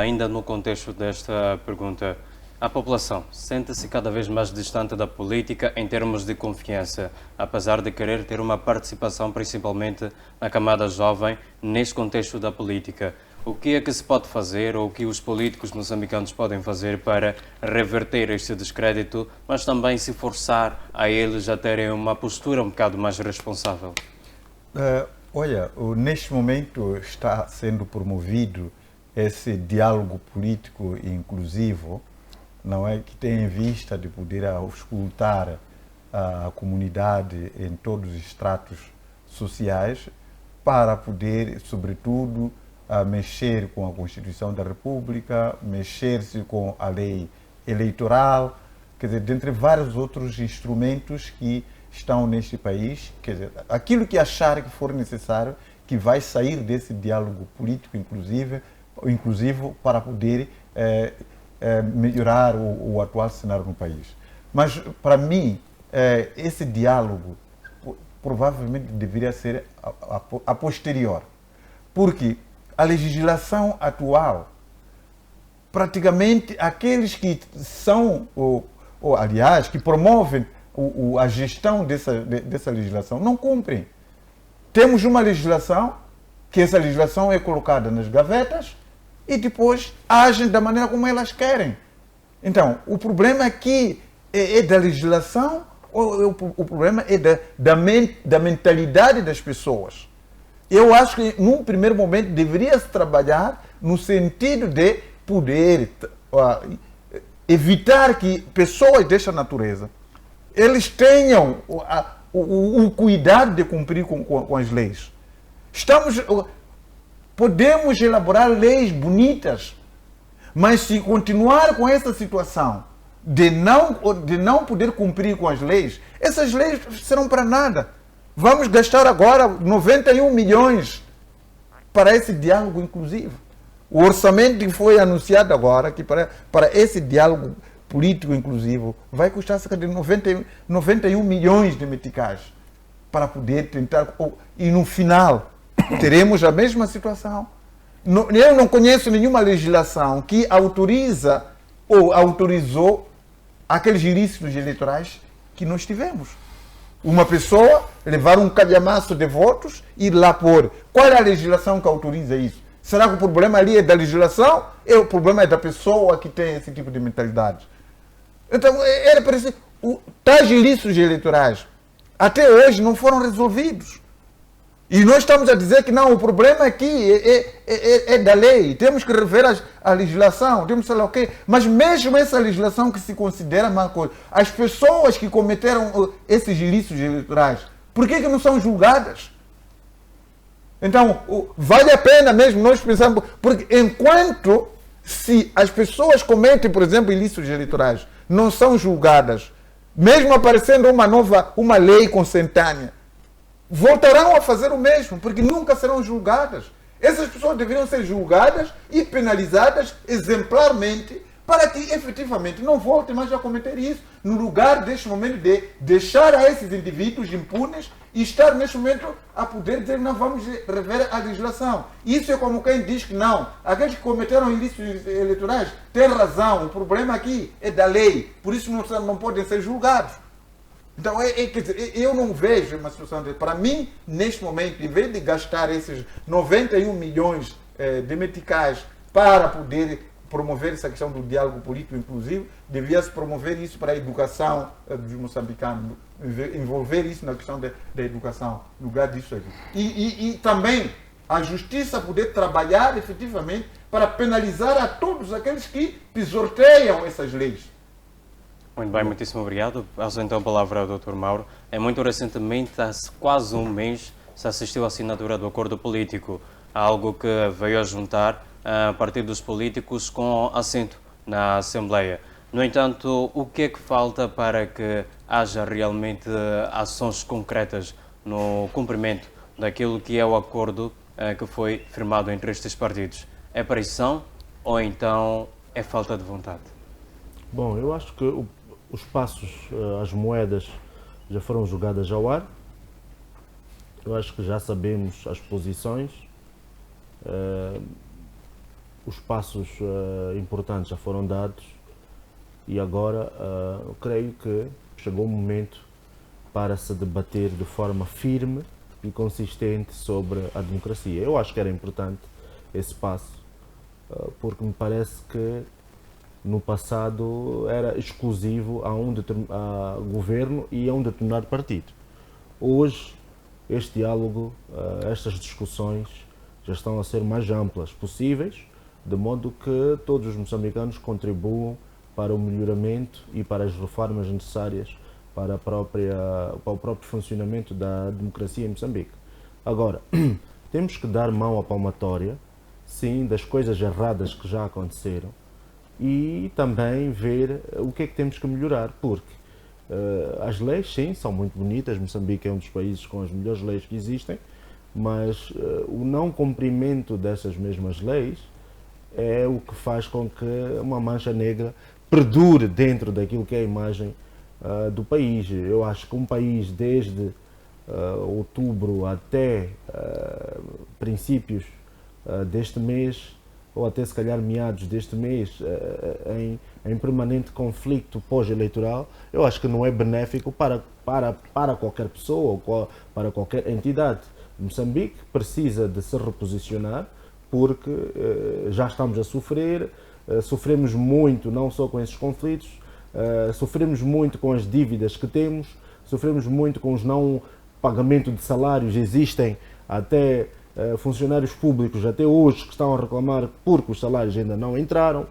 Ainda no contexto desta pergunta, a população sente-se cada vez mais distante da política em termos de confiança, apesar de querer ter uma participação, principalmente na camada jovem, neste contexto da política. O que é que se pode fazer, ou o que os políticos moçambicanos podem fazer para reverter este descrédito, mas também se forçar a eles a terem uma postura um bocado mais responsável? Olha, neste momento está sendo promovido esse diálogo político inclusivo, não é, que tem em vista de poder auscultar a comunidade em todos os estratos sociais para poder, sobretudo, mexer com a Constituição da República, mexer-se com a lei eleitoral, quer dizer, dentre vários outros instrumentos que estão neste país, quer dizer, aquilo que achar que for necessário, que vai sair desse diálogo político inclusivo para poder melhorar o atual cenário no país. Mas, para mim, esse diálogo provavelmente deveria ser a posterior, porque a legislação atual, praticamente aqueles que são, aliás, que promovem a gestão dessa legislação, não cumprem. Temos uma legislação, que essa legislação é colocada nas gavetas e depois agem da maneira como elas querem. Então, o problema aqui é da legislação ou o problema é da mentalidade das pessoas? Eu acho que, num primeiro momento, deveria-se trabalhar no sentido de poder evitar que pessoas desta natureza eles tenham o cuidado de cumprir com as leis. Podemos elaborar leis bonitas, mas se continuar com essa situação de não poder cumprir com as leis, essas leis serão para nada. Vamos gastar agora 91 milhões para esse diálogo inclusivo. O orçamento que foi anunciado agora, que para esse diálogo político inclusivo, vai custar cerca de 91 milhões de meticais para poder tentar... E no final, teremos a mesma situação. Eu não conheço nenhuma legislação que autoriza ou autorizou aqueles ilícitos eleitorais que nós tivemos. Uma pessoa levar um calhamaço de votos e ir lá pôr. Qual é a legislação que autoriza isso? Será que o problema ali é da legislação? O problema é da pessoa que tem esse tipo de mentalidade. Então, era preciso... Tais ilícitos eleitorais até hoje não foram resolvidos. E nós estamos a dizer que não, o problema aqui é da lei. Temos que rever a legislação, temos que sei lá o quê. Mas mesmo essa legislação que se considera uma coisa, as pessoas que cometeram esses ilícitos eleitorais, por que não são julgadas? Então, vale a pena mesmo nós pensarmos, porque enquanto se as pessoas cometem, por exemplo, ilícitos eleitorais, não são julgadas, mesmo aparecendo uma lei consentânea, voltarão a fazer o mesmo, porque nunca serão julgadas. Essas pessoas deveriam ser julgadas e penalizadas exemplarmente para que efetivamente não voltem mais a cometer isso, no lugar deste momento de deixar a esses indivíduos impunes e estar neste momento a poder dizer não, vamos rever a legislação. Isso é como quem diz que não, aqueles que cometeram ilícitos eleitorais têm razão, o problema aqui é da lei, por isso não podem ser julgados. Então, quer dizer, eu não vejo uma situação para mim, neste momento, em vez de gastar esses 91 milhões de meticais para poder promover essa questão do diálogo político inclusivo, devia-se promover isso para a educação dos moçambicanos, envolver isso na questão da educação, no lugar disso aqui. E também a justiça poder trabalhar efetivamente para penalizar a todos aqueles que pisorteiam essas leis. Muito bem, muitíssimo obrigado. Passo então a palavra ao Dr. Mauro. Muito recentemente, há quase um mês, se assistiu à assinatura do acordo político algo que veio a juntar partidos políticos com assento na Assembleia. No entanto, o que é que falta para que haja realmente ações concretas no cumprimento daquilo que é o acordo que foi firmado entre estes partidos? É pressão ou então é falta de vontade? Bom, eu acho que os passos, as moedas já foram jogadas ao ar. Eu acho que já sabemos as posições. Os passos importantes já foram dados e agora eu creio que chegou o momento para se debater de forma firme e consistente sobre a democracia. Eu acho que era importante esse passo, porque me parece que no passado era exclusivo a governo e a um determinado partido. Hoje, este diálogo, estas discussões já estão a ser mais amplas possíveis, de modo que todos os moçambicanos contribuam para o melhoramento e para as reformas necessárias para o próprio funcionamento da democracia em Moçambique. Agora, temos que dar mão à palmatória, sim, das coisas erradas que já aconteceram e também ver o que é que temos que melhorar, porque as leis, sim, são muito bonitas. Moçambique é um dos países com as melhores leis que existem, mas o não cumprimento dessas mesmas leis é o que faz com que uma mancha negra perdure dentro daquilo que é a imagem do país. Eu acho que um país desde outubro até princípios deste mês, ou até se calhar meados deste mês, em permanente conflito pós-eleitoral, eu acho que não é benéfico para qualquer pessoa ou para qualquer entidade. Moçambique precisa de se reposicionar, porque já estamos a sofrer, sofremos muito não só com esses conflitos, sofremos muito com as dívidas que temos, sofremos muito com os não pagamento de salários. Existem até funcionários públicos até hoje que estão a reclamar porque os salários ainda não entraram.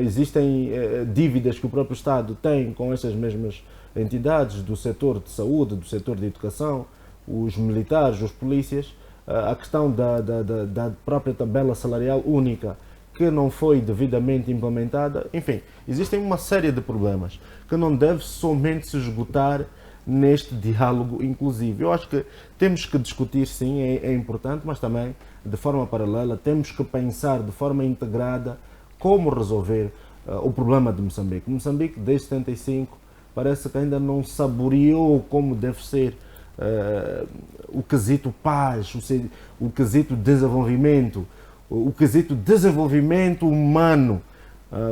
Existem dívidas que o próprio Estado tem com essas mesmas entidades do setor de saúde, do setor de educação, os militares, os polícias. A questão da própria tabela salarial única que não foi devidamente implementada. Enfim, existem uma série de problemas que não deve somente se esgotar neste diálogo inclusivo. Eu acho que temos que discutir, sim, é importante, mas também de forma paralela temos que pensar de forma integrada como resolver o problema de Moçambique. Moçambique, desde 75, parece que ainda não saboreou como deve ser o quesito paz, o quesito desenvolvimento, o quesito desenvolvimento humano,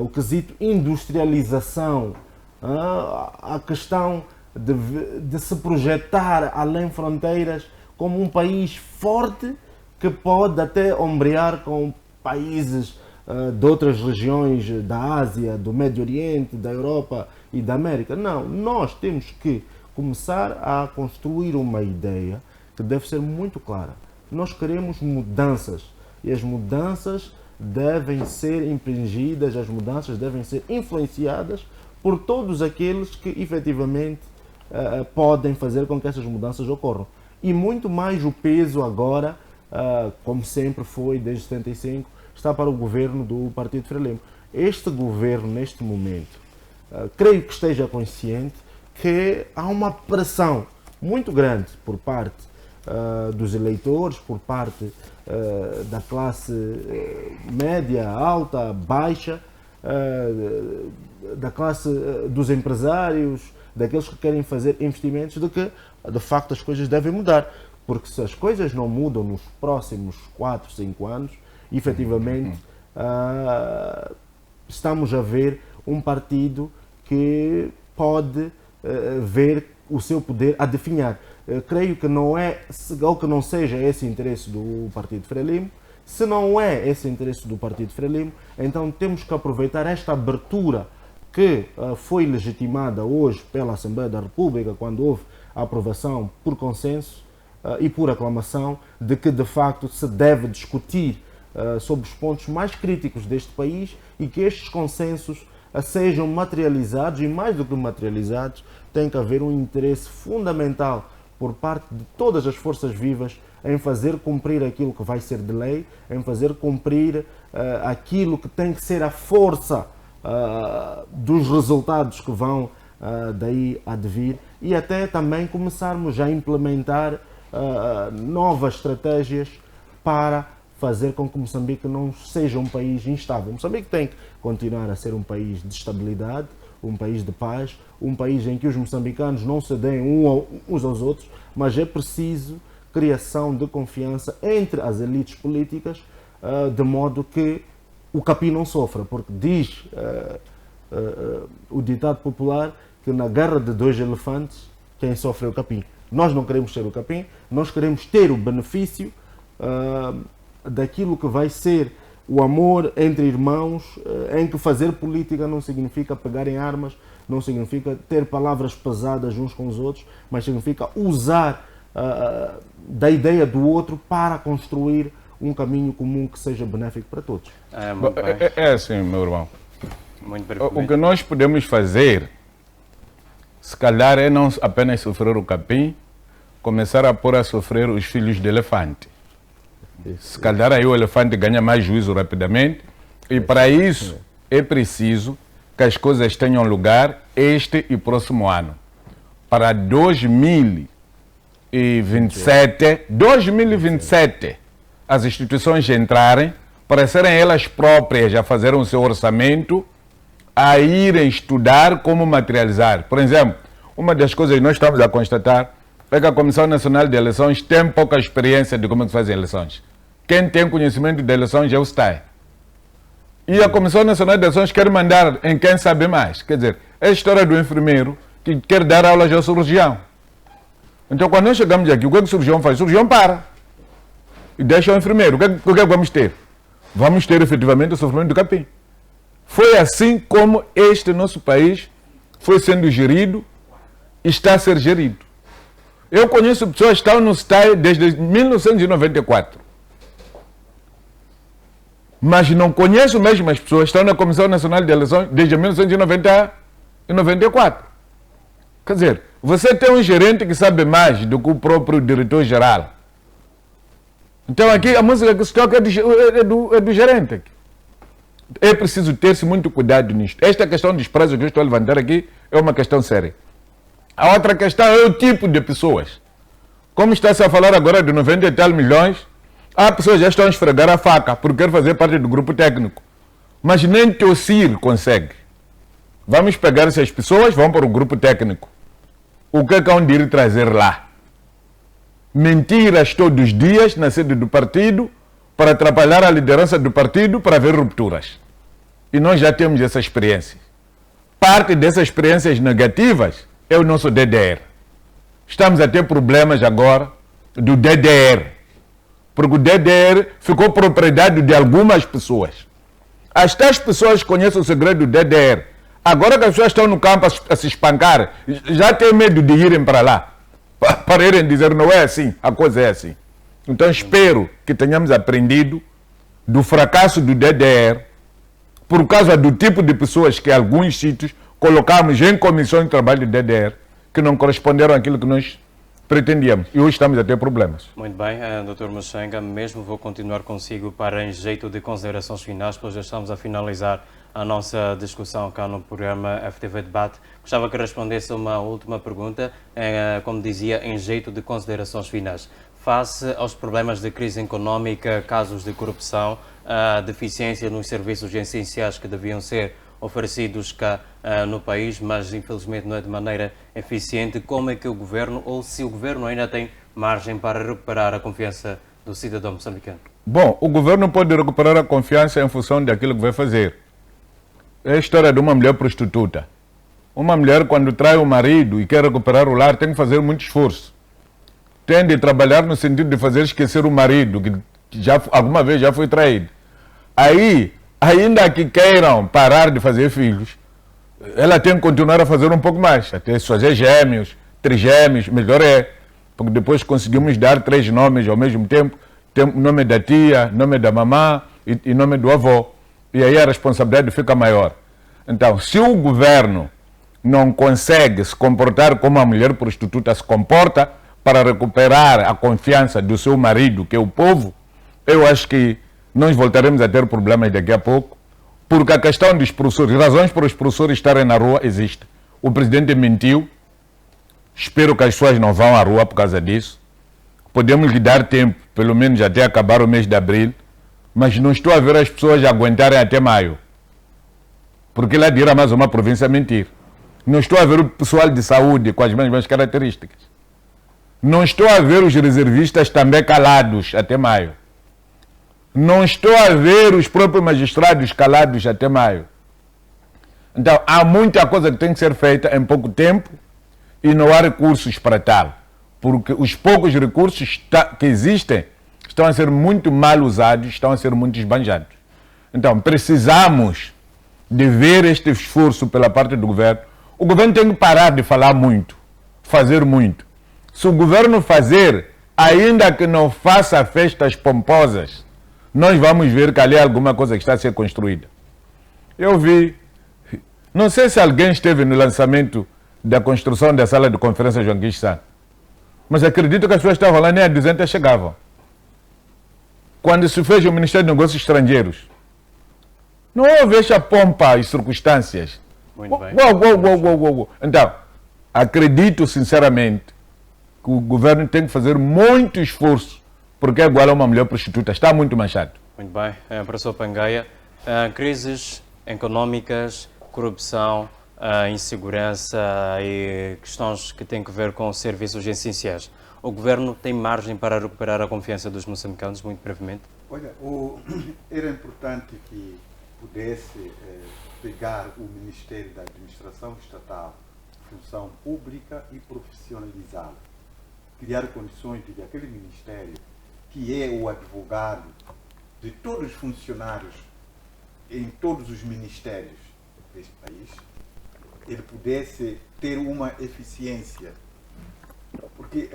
o quesito industrialização, a questão de se projetar além fronteiras como um país forte que pode até ombrear com países de outras regiões da Ásia, do Médio Oriente, da Europa e da América. Não, nós temos que começar a construir uma ideia que deve ser muito clara. Nós queremos mudanças e as mudanças devem ser impingidas, as mudanças devem ser influenciadas por todos aqueles que efetivamente podem fazer com que essas mudanças ocorram. E muito mais o peso agora, como sempre foi desde 75, está para o governo do Partido Frelimo. Este governo, neste momento, creio que esteja consciente que há uma pressão muito grande por parte dos eleitores, por parte da classe média, alta, baixa, da classe dos empresários, daqueles que querem fazer investimentos, de que de facto as coisas devem mudar. Porque se as coisas não mudam nos próximos 4, 5 anos, efetivamente estamos a ver um partido que pode ver o seu poder a definhar. Creio que não é, ou que não seja esse interesse do Partido Frelimo. Se não é esse interesse do Partido Frelimo, então temos que aproveitar esta abertura que foi legitimada hoje pela Assembleia da República, quando houve a aprovação por consenso e por aclamação de que de facto se deve discutir sobre os pontos mais críticos deste país e que estes consensos sejam materializados, e mais do que materializados, tem que haver um interesse fundamental por parte de todas as forças vivas em fazer cumprir aquilo que vai ser de lei, em fazer cumprir aquilo que tem que ser a força dos resultados que vão daí advir, e até também começarmos a implementar novas estratégias para fazer com que Moçambique não seja um país instável. Moçambique tem que continuar a ser um país de estabilidade, um país de paz, um país em que os moçambicanos não se deem uns aos outros, mas é preciso criação de confiança entre as elites políticas, de modo que o capim não sofra, porque diz o ditado popular que na guerra de dois elefantes, quem sofre é o capim. Nós não queremos ser o capim, nós queremos ter o benefício daquilo que vai ser o amor entre irmãos, em que fazer política não significa pegar em armas, não significa ter palavras pesadas uns com os outros, mas significa usar da ideia do outro para construir um caminho comum que seja benéfico para todos. É assim, meu irmão. Muito O que nós podemos fazer, se calhar, é não apenas sofrer o capim, começar a pôr a sofrer os filhos do elefante. Se calhar aí o elefante ganha mais juízo rapidamente, e para isso é preciso que as coisas tenham lugar este e próximo ano. Para 2027, as instituições entrarem, para serem elas próprias a fazer o seu orçamento, a irem estudar como materializar. Por exemplo, uma das coisas que nós estamos a constatar é que a Comissão Nacional de Eleições tem pouca experiência de como é que se fazem eleições. Quem tem conhecimento de eleições é o STAE. E a Comissão Nacional de Eleições quer mandar em quem sabe mais. Quer dizer, é a história do enfermeiro que quer dar aulas ao cirurgião. Então, quando nós chegamos aqui, o que é que o cirurgião faz? O cirurgião para e deixa o enfermeiro. O que é que vamos ter? Vamos ter efetivamente o sofrimento do capim. Foi assim como este nosso país foi sendo gerido e está a ser gerido. Eu conheço pessoas que estão no STAE desde 1994. Mas não conheço mesmo as pessoas que estão na Comissão Nacional de Eleições desde 1994. Quer dizer, você tem um gerente que sabe mais do que o próprio diretor-geral. Então aqui a música que se toca é do gerente. É preciso ter-se muito cuidado nisto. Esta questão dos preços que eu estou a levantar aqui é uma questão séria. A outra questão é o tipo de pessoas. Como está-se a falar agora de 90 e tal milhões, há pessoas que já estão a esfregar a faca porque querem fazer parte do grupo técnico. Mas nem Teocir consegue. Vamos pegar essas pessoas, vamos para o grupo técnico. O que é que hão de ir trazer lá? Mentiras todos os dias na sede do partido para atrapalhar a liderança do partido para haver rupturas. E nós já temos essa experiência. Parte dessas experiências negativas é o nosso DDR. Estamos a ter problemas agora do DDR. Porque o DDR ficou propriedade de algumas pessoas. As tais pessoas conhecem o segredo do DDR. Agora que as pessoas estão no campo a se espancar, já têm medo de irem para lá. Para irem dizer, não é assim, a coisa é assim. Então espero que tenhamos aprendido do fracasso do DDR por causa do tipo de pessoas que alguns sítios colocamos em comissões de trabalho do DDR que não corresponderam àquilo que nós pretendíamos. E hoje estamos a ter problemas. Muito bem, Dr. Mochenga, mesmo vou continuar consigo para em jeito de considerações finais, pois já estamos a finalizar a nossa discussão cá no programa FTV Debate. Gostava que respondesse uma última pergunta, como dizia, em jeito de considerações finais. Face aos problemas de crise económica, casos de corrupção, deficiência nos serviços essenciais que deviam ser oferecidos cá no país, mas infelizmente não é de maneira eficiente, como é que o Governo, ou se o Governo ainda tem margem para recuperar a confiança do cidadão moçambicano? Bom, o Governo pode recuperar a confiança em função daquilo que vai fazer. É a história de uma mulher prostituta. Uma mulher, quando trai o marido e quer recuperar o lar, tem que fazer muito esforço. Tem de trabalhar no sentido de fazer esquecer o marido, que já, alguma vez já foi traído. Aí, ainda que queiram parar de fazer filhos, ela tem que continuar a fazer um pouco mais. Até fazer gêmeos, trigêmeos, melhor é. Porque depois conseguimos dar 3 nomes ao mesmo tempo. Tem o nome da tia, nome da mamã e nome do avô. E aí a responsabilidade fica maior. Então, se o governo não consegue se comportar como a mulher prostituta se comporta, para recuperar a confiança do seu marido, que é o povo, eu acho que nós voltaremos a ter problemas daqui a pouco, porque a questão dos professores, razões para os professores estarem na rua existem. O presidente mentiu, espero que as pessoas não vão à rua por causa disso. Podemos lhe dar tempo, pelo menos até acabar o mês de abril, mas não estou a ver as pessoas aguentarem até maio. Porque lá dirá mais uma província a mentir. Não estou a ver o pessoal de saúde com as mesmas características. Não estou a ver os reservistas também calados até maio. Não estou a ver os próprios magistrados calados até maio. Então, há muita coisa que tem que ser feita em pouco tempo e não há recursos para tal. Porque os poucos recursos que existem estão a ser muito mal usados, estão a ser muito esbanjados. Então, precisamos de ver este esforço pela parte do governo. O governo tem que parar de falar muito, fazer muito. Se o governo fazer, ainda que não faça festas pomposas, nós vamos ver que ali há alguma coisa que está a ser construída. Eu vi, não sei se alguém esteve no lançamento da construção da sala de conferência João Guichsan, mas acredito que as pessoas estavam lá, nem a 200 chegavam. Quando se fez o Ministério de Negócios Estrangeiros, não houve essa pompa e circunstâncias. Muito bem. Então, acredito sinceramente que o governo tem que fazer muito esforço, porque é igual a uma mulher prostituta, está muito manchado. Muito bem, professor Pangaia, crises económicas, corrupção, insegurança e questões que têm a ver com serviços essenciais. O governo tem margem para recuperar a confiança dos moçambicanos, muito brevemente? Olha, era importante que pudesse pegar o Ministério da Administração Estatal, Função Pública e profissionalizá-lo. Criar condições de que aquele Ministério, que é o advogado de todos os funcionários em todos os ministérios deste país, ele pudesse ter uma eficiência. Porque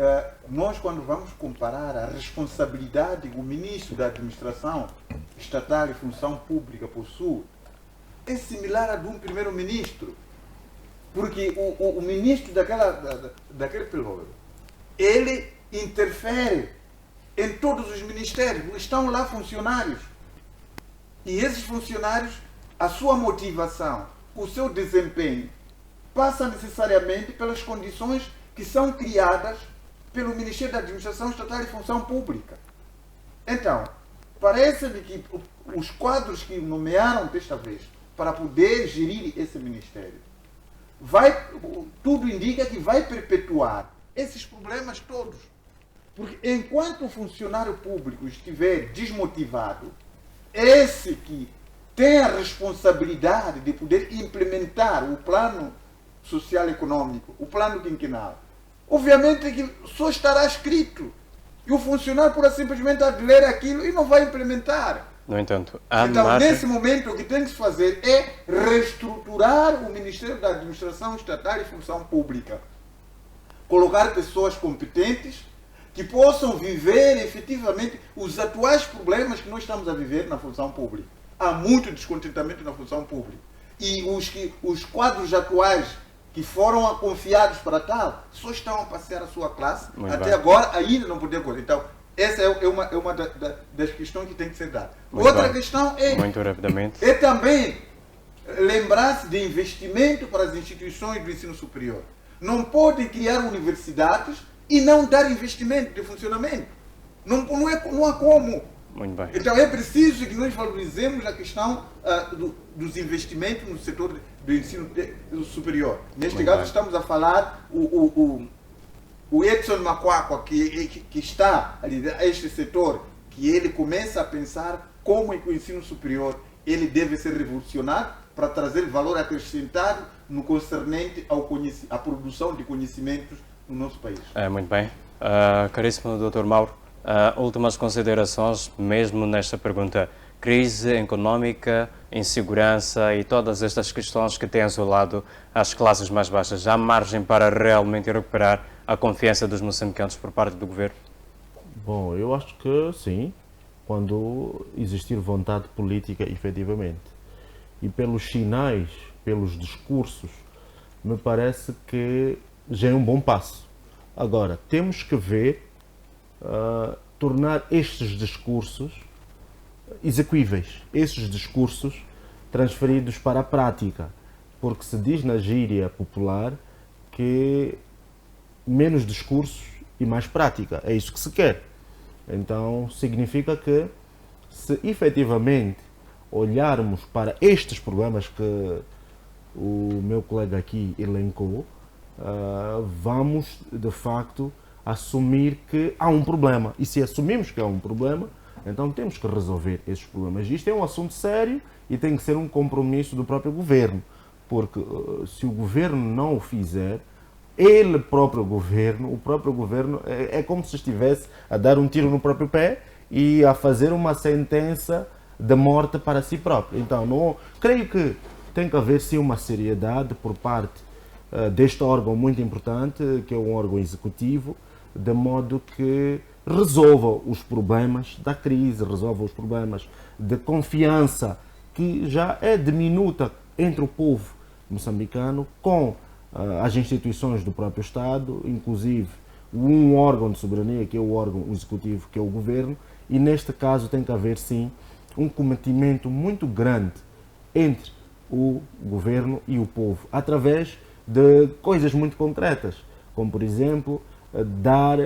nós, quando vamos comparar a responsabilidade que o ministro da Administração Estatal e Função Pública possui, é similar a de um primeiro-ministro. Porque o ministro daquele período, ele interfere em todos os ministérios. Estão lá funcionários. E esses funcionários, a sua motivação, o seu desempenho, passa necessariamente pelas condições que são criadas pelo Ministério da Administração Estatal e Função Pública. Então, parece-me que os quadros que nomearam desta vez para poder gerir esse Ministério, tudo indica que vai perpetuar esses problemas todos. Porque enquanto o funcionário público estiver desmotivado, esse que tem a responsabilidade de poder implementar o plano social econômico, o plano quinquenal, obviamente que só estará escrito. E o funcionário pode simplesmente ler aquilo e não vai implementar. No entanto, então, nesse momento, o que tem que se fazer é reestruturar o Ministério da Administração Estatal e Função Pública. Colocar pessoas competentes que possam viver efetivamente os atuais problemas que nós estamos a viver na função pública. Há muito descontentamento na função pública. E os quadros atuais que foram confiados para tal, só estão a passear a sua classe. Muito até bem. agora ainda não poder correr. Então, essa é uma das questões que tem que ser dada. Muito Outra bem. questão Muito rapidamente. é também lembrar-se de investimento para as instituições do ensino superior. Não podem criar universidades e não dar investimento de funcionamento. Não há como. Muito bem. Então é preciso que nós valorizemos a questão dos investimentos no setor do ensino superior. Neste Muito caso bem. estamos a falar o Edson Macuacua, que está a liderar este setor, que ele começa a pensar como é que o ensino superior ele deve ser revolucionado para trazer valor acrescentado no concernente à produção de conhecimentos no nosso país. Muito bem. Caríssimo Dr. Mauro, últimas considerações, mesmo nesta pergunta. Crise económica, insegurança e todas estas questões que têm assolado as classes mais baixas. Há margem para realmente recuperar a confiança dos moçambicanos por parte do governo? Bom, eu acho que sim, quando existir vontade política, efetivamente. E pelos sinais, pelos discursos, me parece que já é um bom passo. Agora, temos que ver, tornar estes discursos execuíveis, esses discursos transferidos para a prática, porque se diz na gíria popular que menos discursos e mais prática, é isso que se quer. Então, significa que se efetivamente olharmos para estes problemas que o meu colega aqui elencou, vamos de facto assumir que há um problema. E se assumimos que há um problema, então temos que resolver esses problemas. Isto é um assunto sério e tem que ser um compromisso do próprio governo, porque se o governo não o fizer, o próprio governo é como se estivesse a dar um tiro no próprio pé e a fazer uma sentença de morte para si próprio. Então, não, creio que tem que haver sim uma seriedade por parte deste órgão muito importante, que é um órgão executivo, de modo que resolva os problemas da crise, resolva os problemas de confiança que já é diminuta entre o povo moçambicano com as instituições do próprio Estado, inclusive um órgão de soberania, que é o órgão executivo, que é o governo, e neste caso tem que haver sim um cometimento muito grande entre o governo e o povo, através de coisas muito concretas, como por exemplo, dar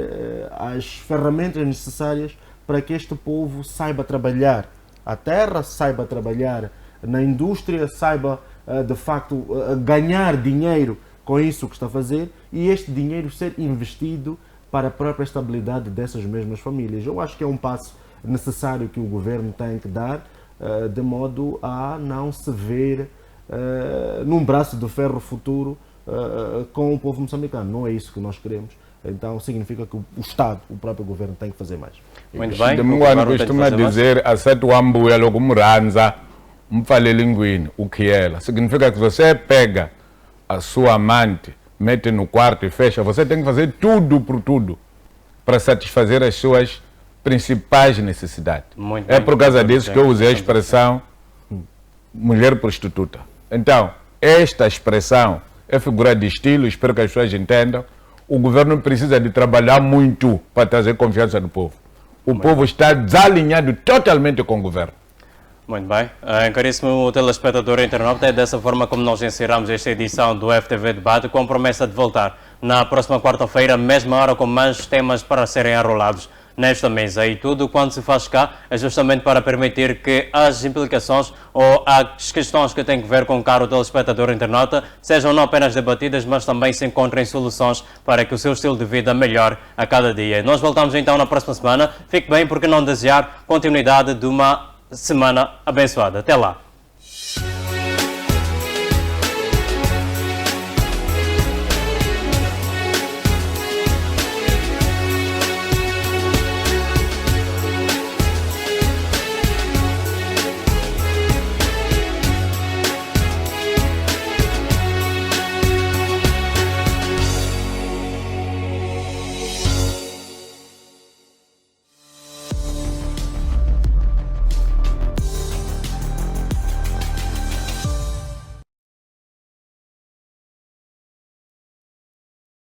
as ferramentas necessárias para que este povo saiba trabalhar a terra, saiba trabalhar na indústria, saiba de facto ganhar dinheiro com isso que está a fazer e este dinheiro ser investido para a própria estabilidade dessas mesmas famílias. Eu acho que é um passo necessário que o governo tem que dar, de modo a não se ver num braço de ferro futuro com o povo moçambicano. Não é isso que nós queremos. Então significa que o Estado, o próprio governo, tem que fazer mais. Muito bem. Eu costumo dizer, aceito o ambuelo como ranza, fale linguine, o que ela. Significa que você pega a sua amante, mete no quarto e fecha, você tem que fazer tudo por tudo para satisfazer as suas principais necessidades. É por causa disso que eu usei a expressão mulher prostituta. Então, esta expressão é figura de estilo, espero que as pessoas entendam. O governo precisa de trabalhar muito para trazer confiança no povo. O povo está desalinhado totalmente com o governo. Muito bem. Caríssimo telespectador internauta, é dessa forma como nós encerramos esta edição do FTV Debate, com a promessa de voltar na próxima quarta-feira, mesma hora, com mais temas para serem arrolados nesta mesa. E tudo quanto se faz cá é justamente para permitir que as implicações ou as questões que têm que ver com o caro telespectador internauta sejam não apenas debatidas, mas também se encontrem soluções para que o seu estilo de vida melhore a cada dia. Nós voltamos então na próxima semana. Fique bem, porque não desejar continuidade de uma semana abençoada. Até lá.